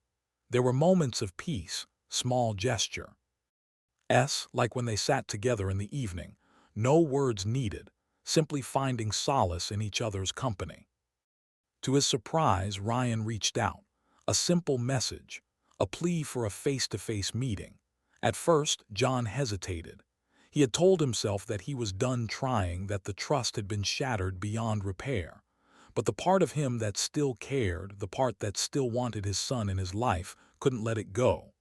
There were moments of peace, small gesture. Like when they sat together in the evening, no words needed, simply finding solace in each other's company. To his surprise, Ryan reached out. A simple message, a plea for a face-to-face meeting. At first, John hesitated. He had told himself that he was done trying, that the trust had been shattered beyond repair. But the part of him that still cared, the part that still wanted his son in his life, couldn't let it go.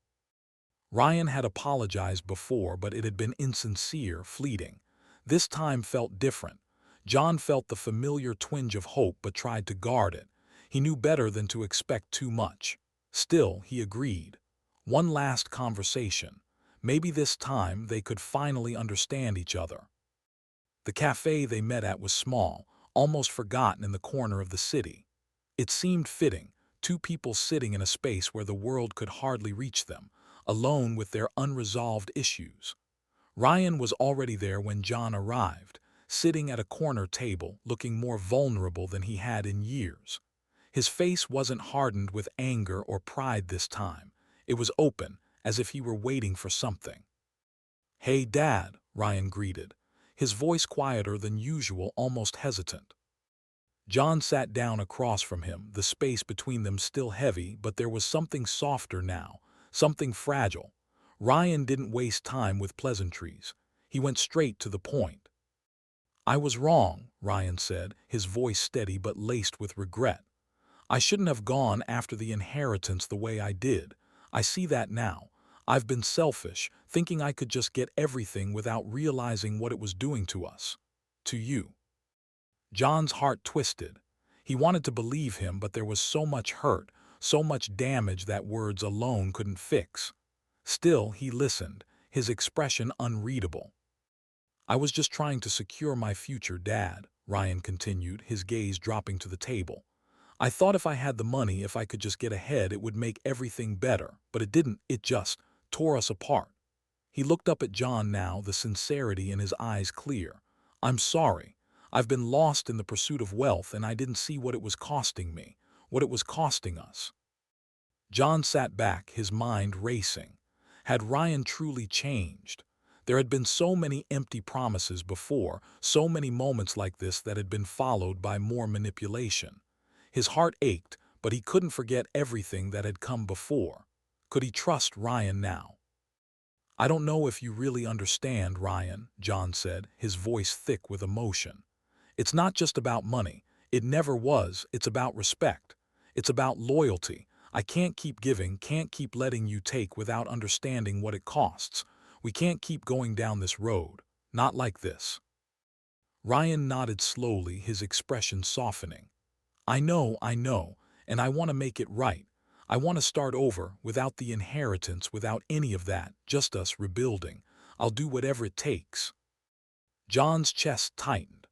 Ryan had apologized before, but it had been insincere, fleeting. This time felt different. John felt the familiar twinge of hope but tried to guard it. He knew better than to expect too much. Still, he agreed. One last conversation. Maybe this time they could finally understand each other. The cafe they met at was small, almost forgotten in the corner of the city. It seemed fitting, two people sitting in a space where the world could hardly reach them, alone with their unresolved issues. Ryan was already there when John arrived, sitting at a corner table, looking more vulnerable than he had in years. His face wasn't hardened with anger or pride this time. It was open, as if he were waiting for something. "Hey, Dad," Ryan greeted, his voice quieter than usual, almost hesitant. John sat down across from him, the space between them still heavy, but there was something softer now, something fragile. Ryan didn't waste time with pleasantries. He went straight to the point. "I was wrong," Ryan said, his voice steady but laced with regret. "I shouldn't have gone after the inheritance the way I did. I see that now. I've been selfish, thinking I could just get everything without realizing what it was doing to us. To you." John's heart twisted. He wanted to believe him, but there was so much hurt, so much damage that words alone couldn't fix. Still, he listened, his expression unreadable. "I was just trying to secure my future, Dad," Ryan continued, his gaze dropping to the table. "I thought if I had the money, if I could just get ahead, it would make everything better, but it didn't, it just tore us apart." He looked up at John now, the sincerity in his eyes clear. "I'm sorry. I've been lost in the pursuit of wealth, and I didn't see what it was costing me, what it was costing us." John sat back, his mind racing. Had Ryan truly changed? There had been so many empty promises before, so many moments like this that had been followed by more manipulation. His heart ached, but he couldn't forget everything that had come before. Could he trust Ryan now? "I don't know if you really understand, Ryan," John said, his voice thick with emotion. "It's not just about money. It never was. It's about respect. It's about loyalty. I can't keep giving, can't keep letting you take without understanding what it costs. We can't keep going down this road. Not like this." Ryan nodded slowly, his expression softening. I know, and I want to make it right. I want to start over, without the inheritance, without any of that, just us rebuilding. I'll do whatever it takes." John's chest tightened.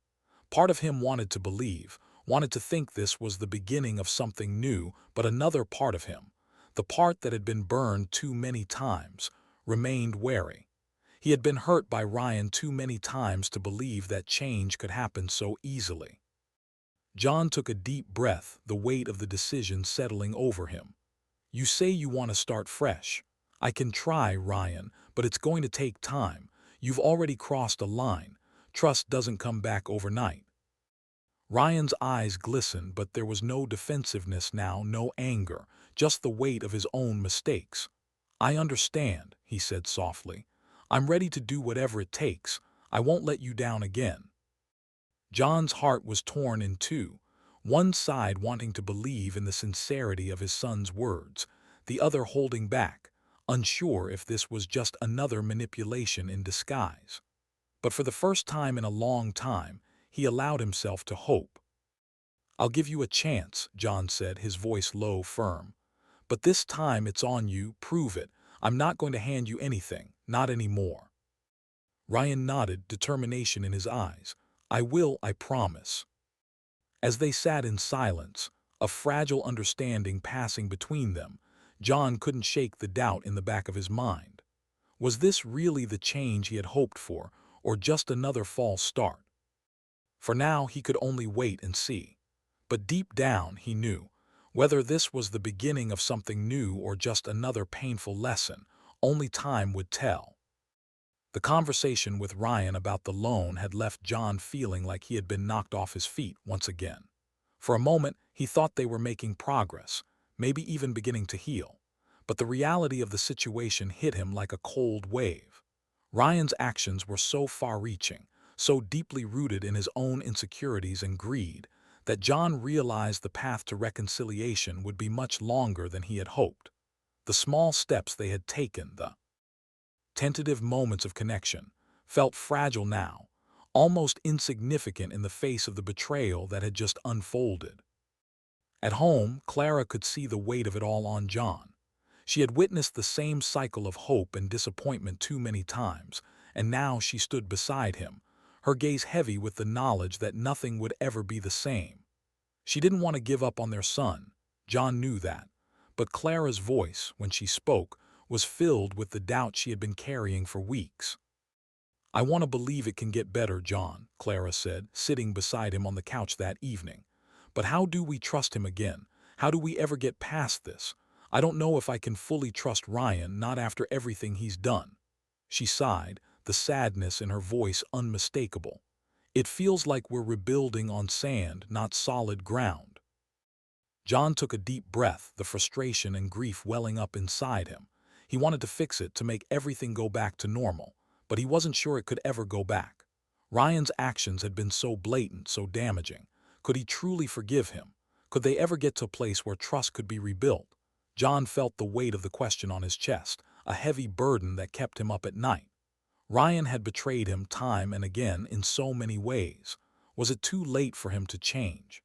Part of him wanted to believe, wanted to think this was the beginning of something new, but another part of him, the part that had been burned too many times, remained wary. He had been hurt by Ryan too many times to believe that change could happen so easily. John took a deep breath, the weight of the decision settling over him. "You say you want to start fresh. I can try, Ryan, but it's going to take time. You've already crossed a line. Trust doesn't come back overnight." Ryan's eyes glistened, but there was no defensiveness now, no anger, just the weight of his own mistakes. "I understand," he said softly. "I'm ready to do whatever it takes. I won't let you down again." John's heart was torn in two, one side wanting to believe in the sincerity of his son's words, the other holding back, unsure if this was just another manipulation in disguise. But for the first time in a long time, he allowed himself to hope. "I'll give you a chance," John said, his voice low, firm. "But this time it's on you, prove it. I'm not going to hand you anything, not anymore." Ryan nodded, determination in his eyes. "I will, I promise." As they sat in silence, a fragile understanding passing between them, John couldn't shake the doubt in the back of his mind. Was this really the change he had hoped for, or just another false start? For now he could only wait and see. But deep down he knew, whether this was the beginning of something new or just another painful lesson, only time would tell. The conversation with Ryan about the loan had left John feeling like he had been knocked off his feet once again. For a moment, he thought they were making progress, maybe even beginning to heal. But the reality of the situation hit him like a cold wave. Ryan's actions were so far-reaching, so deeply rooted in his own insecurities and greed, that John realized the path to reconciliation would be much longer than he had hoped. The small steps they had taken, the tentative moments of connection, felt fragile now, almost insignificant in the face of the betrayal that had just unfolded. At home, Clara could see the weight of it all on John. She had witnessed the same cycle of hope and disappointment too many times, and now she stood beside him, her gaze heavy with the knowledge that nothing would ever be the same. She didn't want to give up on their son, John knew that, but Clara's voice, when she spoke, was filled with the doubt she had been carrying for weeks. "I want to believe it can get better, John," Clara said, sitting beside him on the couch that evening. "But how do we trust him again? How do we ever get past this? I don't know if I can fully trust Ryan, not after everything he's done." She sighed, the sadness in her voice unmistakable. "It feels like we're rebuilding on sand, not solid ground." John took a deep breath, the frustration and grief welling up inside him. He wanted to fix it, to make everything go back to normal, but he wasn't sure it could ever go back. Ryan's actions had been so blatant, so damaging. Could he truly forgive him? Could they ever get to a place where trust could be rebuilt? John felt the weight of the question on his chest, a heavy burden that kept him up at night. Ryan had betrayed him time and again in so many ways. Was it too late for him to change?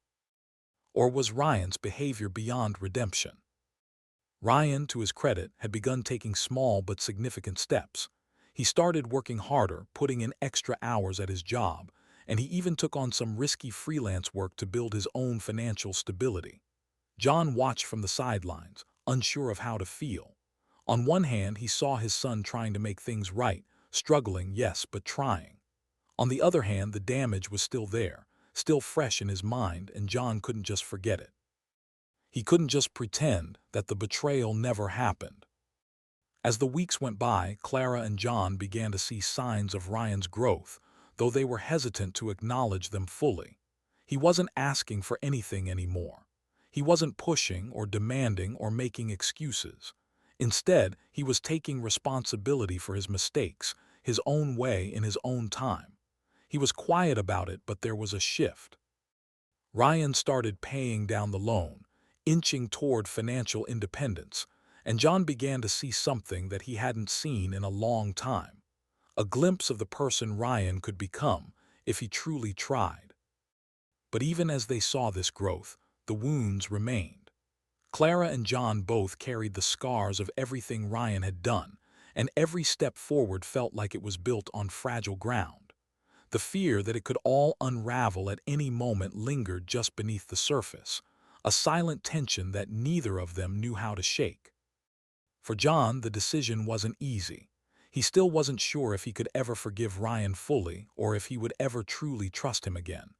Or was Ryan's behavior beyond redemption? Ryan, to his credit, had begun taking small but significant steps. He started working harder, putting in extra hours at his job, and he even took on some risky freelance work to build his own financial stability. John watched from the sidelines, unsure of how to feel. On one hand, he saw his son trying to make things right, struggling, yes, but trying. On the other hand, the damage was still there, still fresh in his mind, and John couldn't just forget it. He couldn't just pretend that the betrayal never happened. As the weeks went by, Clara and John began to see signs of Ryan's growth, though they were hesitant to acknowledge them fully. He wasn't asking for anything anymore. He wasn't pushing or demanding or making excuses. Instead, he was taking responsibility for his mistakes, his own way in his own time. He was quiet about it, but there was a shift. Ryan started paying down the loan, inching toward financial independence, and John began to see something that he hadn't seen in a long time. A glimpse of the person Ryan could become if he truly tried. But even as they saw this growth, the wounds remained. Clara and John both carried the scars of everything Ryan had done, and every step forward felt like it was built on fragile ground. The fear that it could all unravel at any moment lingered just beneath the surface, a silent tension that neither of them knew how to shake. For John, the decision wasn't easy. He still wasn't sure if he could ever forgive Ryan fully or if he would ever truly trust him again.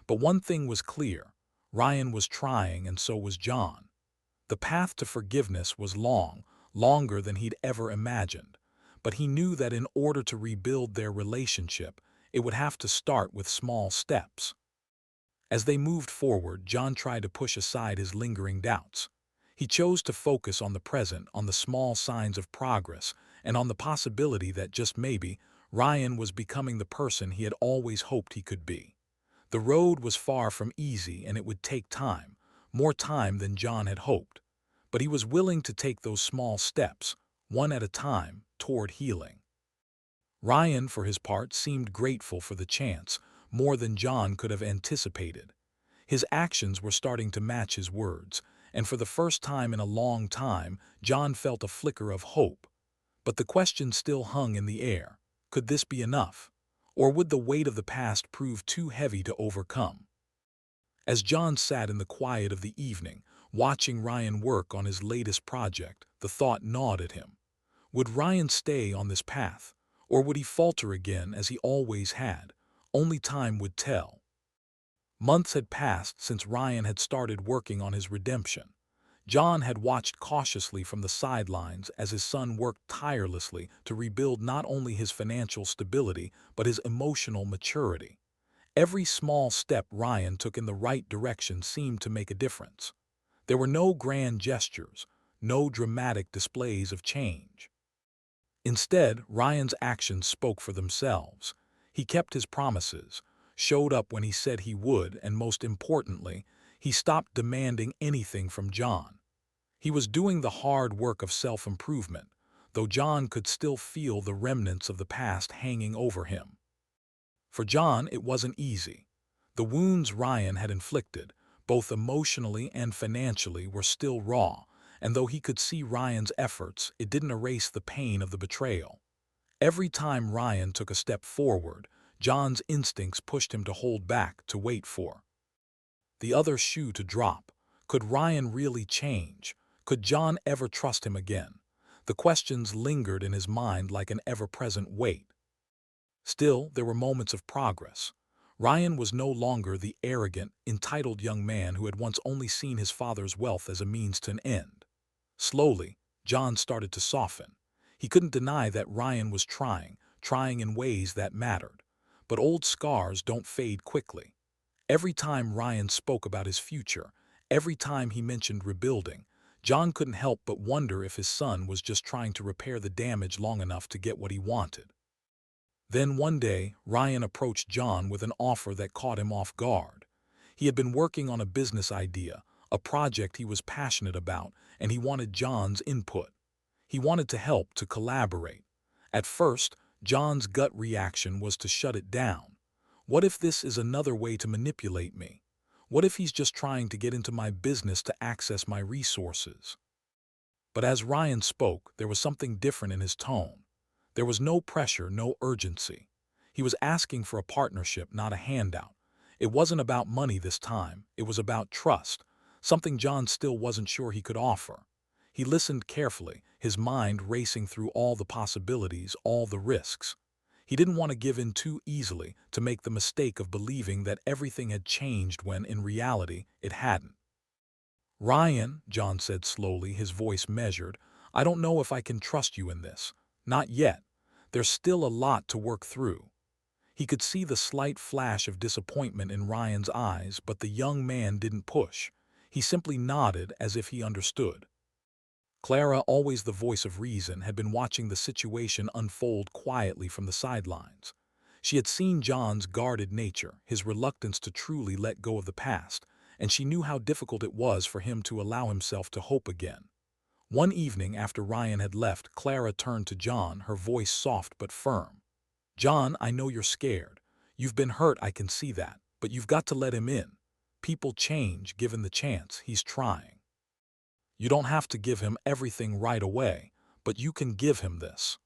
But one thing was clear: Ryan was trying, and so was John. The path to forgiveness was long, longer than he'd ever imagined, but he knew that in order to rebuild their relationship, it would have to start with small steps. As they moved forward, John tried to push aside his lingering doubts. He chose to focus on the present, on the small signs of progress, and on the possibility that just maybe, Ryan was becoming the person he had always hoped he could be. The road was far from easy, and it would take time, more time than John had hoped. But he was willing to take those small steps, one at a time, toward healing. Ryan, for his part, seemed grateful for the chance, more than John could have anticipated. His actions were starting to match his words, and for the first time in a long time, John felt a flicker of hope. But the question still hung in the air. Could this be enough? Or would the weight of the past prove too heavy to overcome? As John sat in the quiet of the evening, watching Ryan work on his latest project, the thought gnawed at him. Would Ryan stay on this path, or would he falter again as he always had? Only time would tell. Months had passed since Ryan had started working on his redemption. John had watched cautiously from the sidelines as his son worked tirelessly to rebuild not only his financial stability but his emotional maturity. Every small step Ryan took in the right direction seemed to make a difference. There were no grand gestures, no dramatic displays of change. Instead, Ryan's actions spoke for themselves. He kept his promises, showed up when he said he would, and most importantly, he stopped demanding anything from John. He was doing the hard work of self-improvement, though John could still feel the remnants of the past hanging over him. For John, it wasn't easy. The wounds Ryan had inflicted, both emotionally and financially, were still raw, and though he could see Ryan's efforts, it didn't erase the pain of the betrayal. Every time Ryan took a step forward, John's instincts pushed him to hold back, to wait for the other shoe to drop. Could Ryan really change? Could John ever trust him again? The questions lingered in his mind like an ever-present weight. Still, there were moments of progress. Ryan was no longer the arrogant, entitled young man who had once only seen his father's wealth as a means to an end. Slowly, John started to soften. He couldn't deny that Ryan was trying in ways that mattered. But old scars don't fade quickly. Every time Ryan spoke about his future, every time he mentioned rebuilding, John couldn't help but wonder if his son was just trying to repair the damage long enough to get what he wanted. Then one day, Ryan approached John with an offer that caught him off guard. He had been working on a business idea, a project he was passionate about, and he wanted John's input. He wanted to help, to collaborate. At first, John's gut reaction was to shut it down. What if this is another way to manipulate me? What if he's just trying to get into my business to access my resources? But as Ryan spoke, there was something different in his tone. There was no pressure, no urgency. He was asking for a partnership, not a handout. It wasn't about money this time. It was about trust, something John still wasn't sure he could offer. He listened carefully, his mind racing through all the possibilities, all the risks. He didn't want to give in too easily, to make the mistake of believing that everything had changed when, in reality, it hadn't. "Ryan," John said slowly, his voice measured, "I don't know if I can trust you in this. Not yet. There's still a lot to work through." He could see the slight flash of disappointment in Ryan's eyes, but the young man didn't push. He simply nodded as if he understood. Clara, always the voice of reason, had been watching the situation unfold quietly from the sidelines. She had seen John's guarded nature, his reluctance to truly let go of the past, and she knew how difficult it was for him to allow himself to hope again. One evening after Ryan had left, Clara turned to John, her voice soft but firm. "John, I know you're scared. You've been hurt, I can see that, but you've got to let him in. People change given the chance. He's trying. You don't have to give him everything right away, but you can give him this."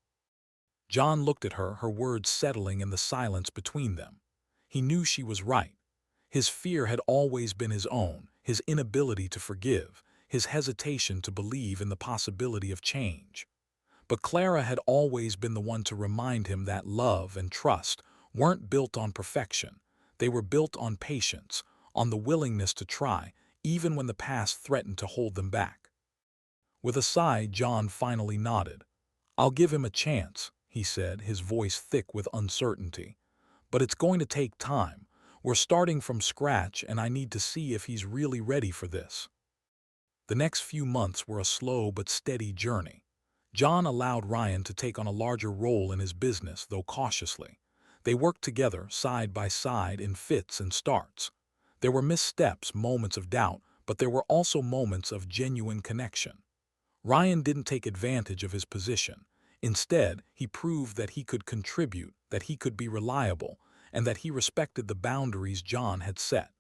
John looked at her, her words settling in the silence between them. He knew she was right. His fear had always been his own, his inability to forgive, his hesitation to believe in the possibility of change. But Clara had always been the one to remind him that love and trust weren't built on perfection. They were built on patience, on the willingness to try, even when the past threatened to hold them back. With a sigh, John finally nodded. "I'll give him a chance," he said, his voice thick with uncertainty. "But it's going to take time. We're starting from scratch, and I need to see if he's really ready for this." The next few months were a slow but steady journey. John allowed Ryan to take on a larger role in his business, though cautiously. They worked together, side by side, in fits and starts. There were missteps, moments of doubt, but there were also moments of genuine connection. Ryan didn't take advantage of his position. Instead, he proved that he could contribute, that he could be reliable, and that he respected the boundaries John had set.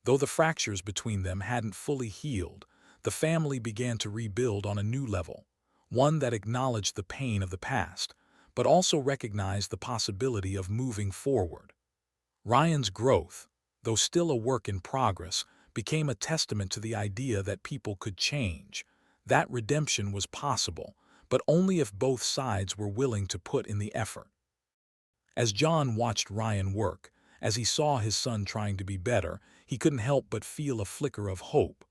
Though the fractures between them hadn't fully healed, the family began to rebuild on a new level, one that acknowledged the pain of the past, but also recognized the possibility of moving forward. Ryan's growth, though still a work in progress, became a testament to the idea that people could change, that redemption was possible, but only if both sides were willing to put in the effort. As John watched Ryan work, as he saw his son trying to be better, he couldn't help but feel a flicker of hope.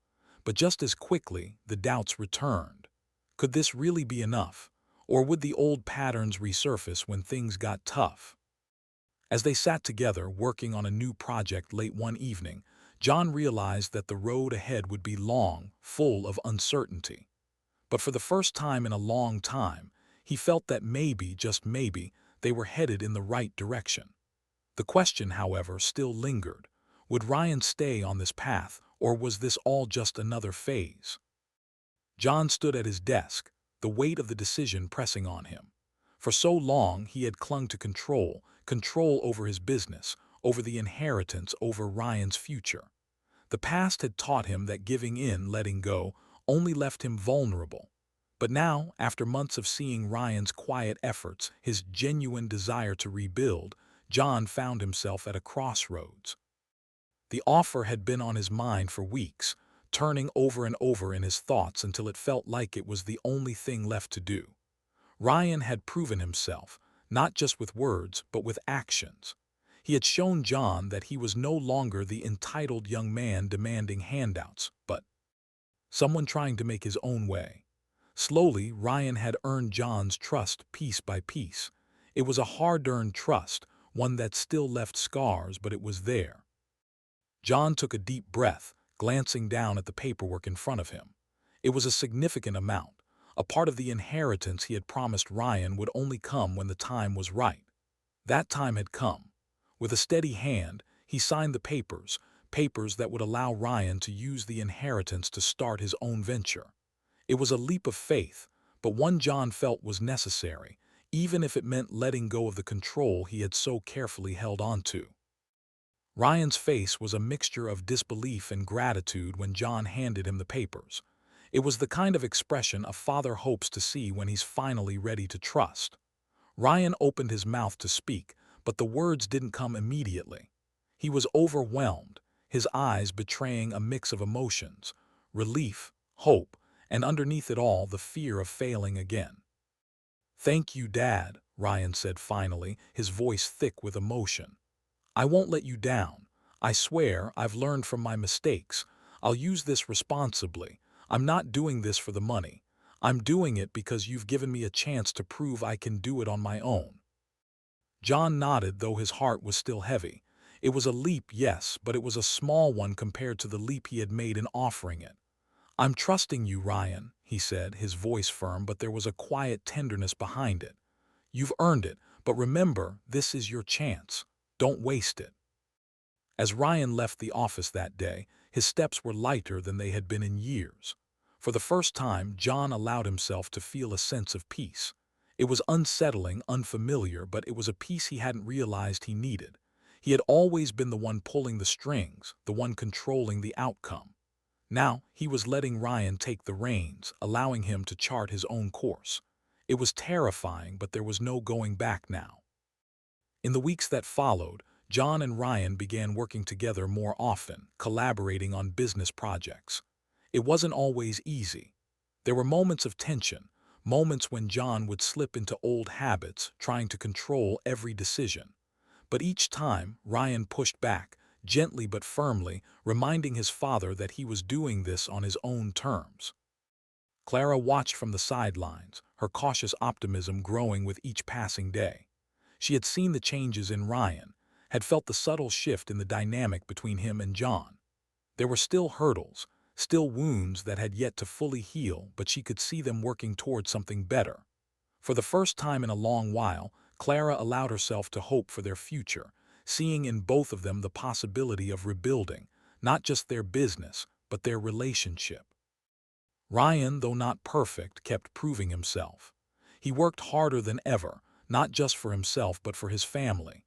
But just as quickly, the doubts returned. Could this really be enough? Or would the old patterns resurface when things got tough? As they sat together working on a new project late one evening, John realized that the road ahead would be long, full of uncertainty. But for the first time in a long time, he felt that maybe, just maybe, they were headed in the right direction. The question, however, still lingered. Would Ryan stay on this path, or was this all just another phase? John stood at his desk, the weight of the decision pressing on him. For so long he had clung to control over his business, over the inheritance, over Ryan's future. The past had taught him that giving in, letting go, only left him vulnerable. But now, after months of seeing Ryan's quiet efforts, his genuine desire to rebuild, John found himself at a crossroads. The offer had been on his mind for weeks, turning over and over in his thoughts until it felt like it was the only thing left to do. Ryan had proven himself, not just with words, but with actions. He had shown John that he was no longer the entitled young man demanding handouts, but someone trying to make his own way. Slowly, Ryan had earned John's trust piece by piece. It was a hard-earned trust, one that still left scars, but it was there. John took a deep breath, glancing down at the paperwork in front of him. It was a significant amount, a part of the inheritance he had promised Ryan would only come when the time was right. That time had come. With a steady hand, he signed the papers that would allow Ryan to use the inheritance to start his own venture. It was a leap of faith, but one John felt was necessary, even if it meant letting go of the control he had so carefully held onto. Ryan's face was a mixture of disbelief and gratitude when John handed him the papers. It was the kind of expression a father hopes to see when he's finally ready to trust. Ryan opened his mouth to speak, but the words didn't come immediately. He was overwhelmed, his eyes betraying a mix of emotions, relief, hope, and underneath it all, the fear of failing again. "Thank you, Dad," Ryan said finally, his voice thick with emotion. "I won't let you down. I swear I've learned from my mistakes. I'll use this responsibly. I'm not doing this for the money. I'm doing it because you've given me a chance to prove I can do it on my own." John nodded, though his heart was still heavy. It was a leap, yes, but it was a small one compared to the leap he had made in offering it. "I'm trusting you, Ryan," he said, his voice firm, but there was a quiet tenderness behind it. "You've earned it, but remember, this is your chance. Don't waste it." As Ryan left the office that day, his steps were lighter than they had been in years. For the first time, John allowed himself to feel a sense of peace. It was unsettling, unfamiliar, but it was a peace he hadn't realized he needed. He had always been the one pulling the strings, the one controlling the outcome. Now, he was letting Ryan take the reins, allowing him to chart his own course. It was terrifying, but there was no going back now. In the weeks that followed, John and Ryan began working together more often, collaborating on business projects. It wasn't always easy. There were moments of tension, moments when John would slip into old habits, trying to control every decision. But each time, Ryan pushed back, gently but firmly, reminding his father that he was doing this on his own terms. Clara watched from the sidelines, her cautious optimism growing with each passing day. She had seen the changes in Ryan, had felt the subtle shift in the dynamic between him and John. There were still hurdles, still wounds that had yet to fully heal, but she could see them working toward something better. For the first time in a long while, Clara allowed herself to hope for their future, seeing in both of them the possibility of rebuilding, not just their business, but their relationship. Ryan, though not perfect, kept proving himself. He worked harder than ever, not just for himself but for his family.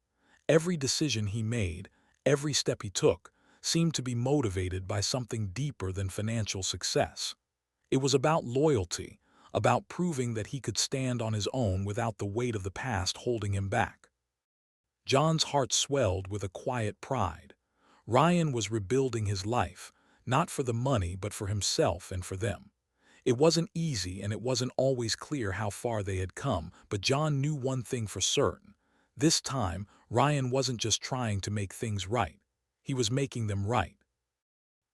Every decision he made, every step he took, seemed to be motivated by something deeper than financial success. It was about loyalty, about proving that he could stand on his own without the weight of the past holding him back. John's heart swelled with a quiet pride. Ryan was rebuilding his life, not for the money but for himself and for them. It wasn't easy and it wasn't always clear how far they had come, but John knew one thing for certain. This time, Ryan wasn't just trying to make things right. He was making them right.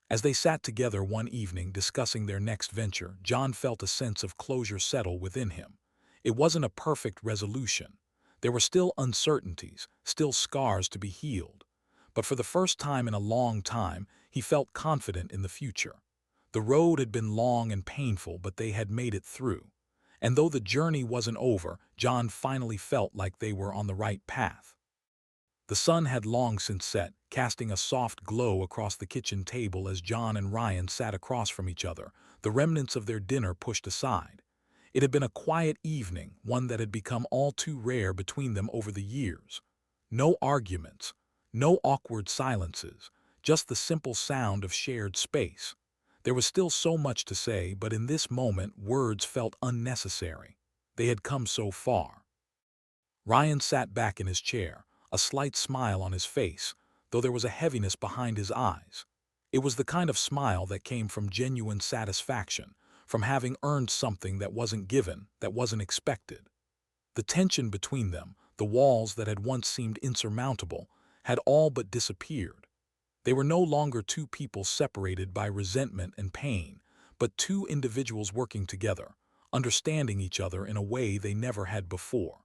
As they sat together one evening discussing their next venture, John felt a sense of closure settle within him. It wasn't a perfect resolution. There were still uncertainties, still scars to be healed. But for the first time in a long time, he felt confident in the future. The road had been long and painful, but they had made it through. And though the journey wasn't over, John finally felt like they were on the right path. The sun had long since set, casting a soft glow across the kitchen table as John and Ryan sat across from each other, the remnants of their dinner pushed aside. It had been a quiet evening, one that had become all too rare between them over the years. No arguments, no awkward silences, just the simple sound of shared space. There was still so much to say, but in this moment words felt unnecessary. They had come so far. Ryan sat back in his chair, a slight smile on his face, though there was a heaviness behind his eyes. It was the kind of smile that came from genuine satisfaction, from having earned something that wasn't given, that wasn't expected. The tension between them, the walls that had once seemed insurmountable, had all but disappeared. They were no longer two people separated by resentment and pain, but two individuals working together, understanding each other in a way they never had before.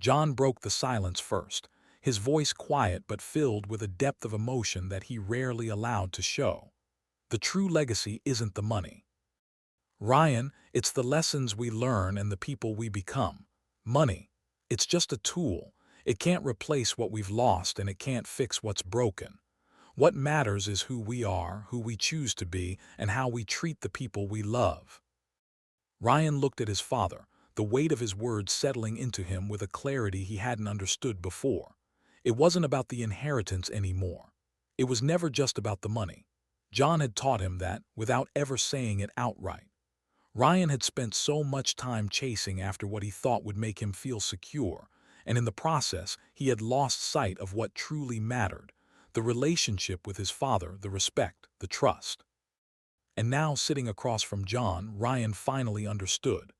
John broke the silence first, his voice quiet but filled with a depth of emotion that he rarely allowed to show. The true legacy isn't the money. Ryan, it's the lessons we learn and the people we become. Money, it's just a tool. It can't replace what we've lost and it can't fix what's broken. What matters is who we are, who we choose to be, and how we treat the people we love. Ryan looked at his father, the weight of his words settling into him with a clarity he hadn't understood before. It wasn't about the inheritance anymore. It was never just about the money. John had taught him that without ever saying it outright. Ryan had spent so much time chasing after what he thought would make him feel secure, and in the process, he had lost sight of what truly mattered: the relationship with his father, the respect, the trust. And now, sitting across from John, Ryan finally understood.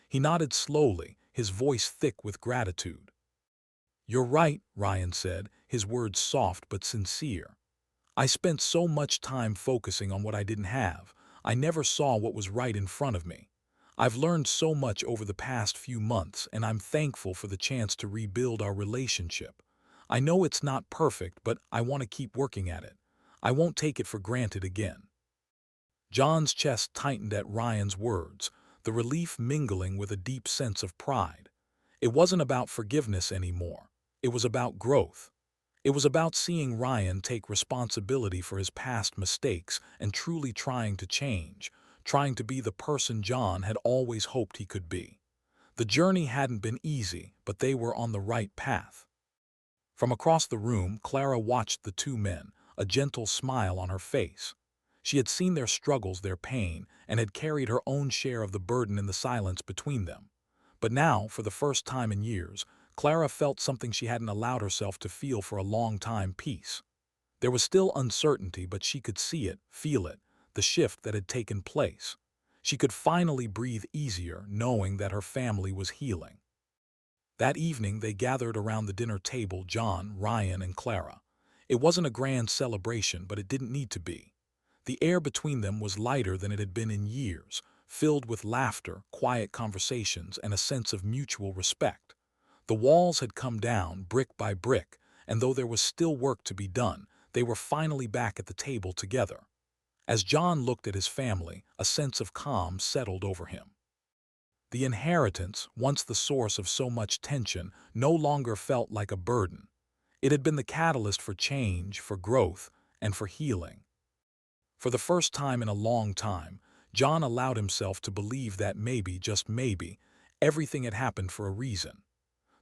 He nodded slowly, his voice thick with gratitude. "You're right," Ryan said, his words soft but sincere. "I spent so much time focusing on what I didn't have. I never saw what was right in front of me. I've learned so much over the past few months, and I'm thankful for the chance to rebuild our relationship. I know it's not perfect, but I want to keep working at it. I won't take it for granted again." John's chest tightened at Ryan's words, the relief mingling with a deep sense of pride. It wasn't about forgiveness anymore. It was about growth. It was about seeing Ryan take responsibility for his past mistakes and truly trying to change, trying to be the person John had always hoped he could be. The journey hadn't been easy, but they were on the right path. From across the room, Clara watched the two men, a gentle smile on her face. She had seen their struggles, their pain, and had carried her own share of the burden in the silence between them. But now, for the first time in years, Clara felt something she hadn't allowed herself to feel for a long time: peace. There was still uncertainty, but she could see it, feel it, the shift that had taken place. She could finally breathe easier, knowing that her family was healing. That evening, they gathered around the dinner table, John, Ryan, and Clara. It wasn't a grand celebration, but it didn't need to be. The air between them was lighter than it had been in years, filled with laughter, quiet conversations, and a sense of mutual respect. The walls had come down, brick by brick, and though there was still work to be done, they were finally back at the table together. As John looked at his family, a sense of calm settled over him. The inheritance, once the source of so much tension, no longer felt like a burden. It had been the catalyst for change, for growth, and for healing. For the first time in a long time, John allowed himself to believe that maybe, just maybe, everything had happened for a reason.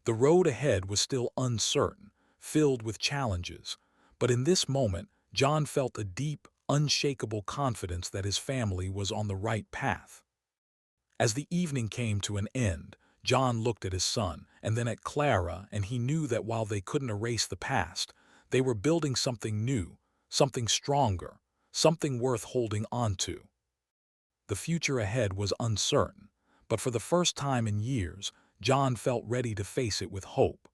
The road ahead was still uncertain, filled with challenges. But in this moment, John felt a deep, unshakable confidence that his family was on the right path. As the evening came to an end, John looked at his son and then at Clara, and he knew that while they couldn't erase the past, they were building something new, something stronger, something worth holding on to. The future ahead was uncertain, but for the first time in years, John felt ready to face it with hope.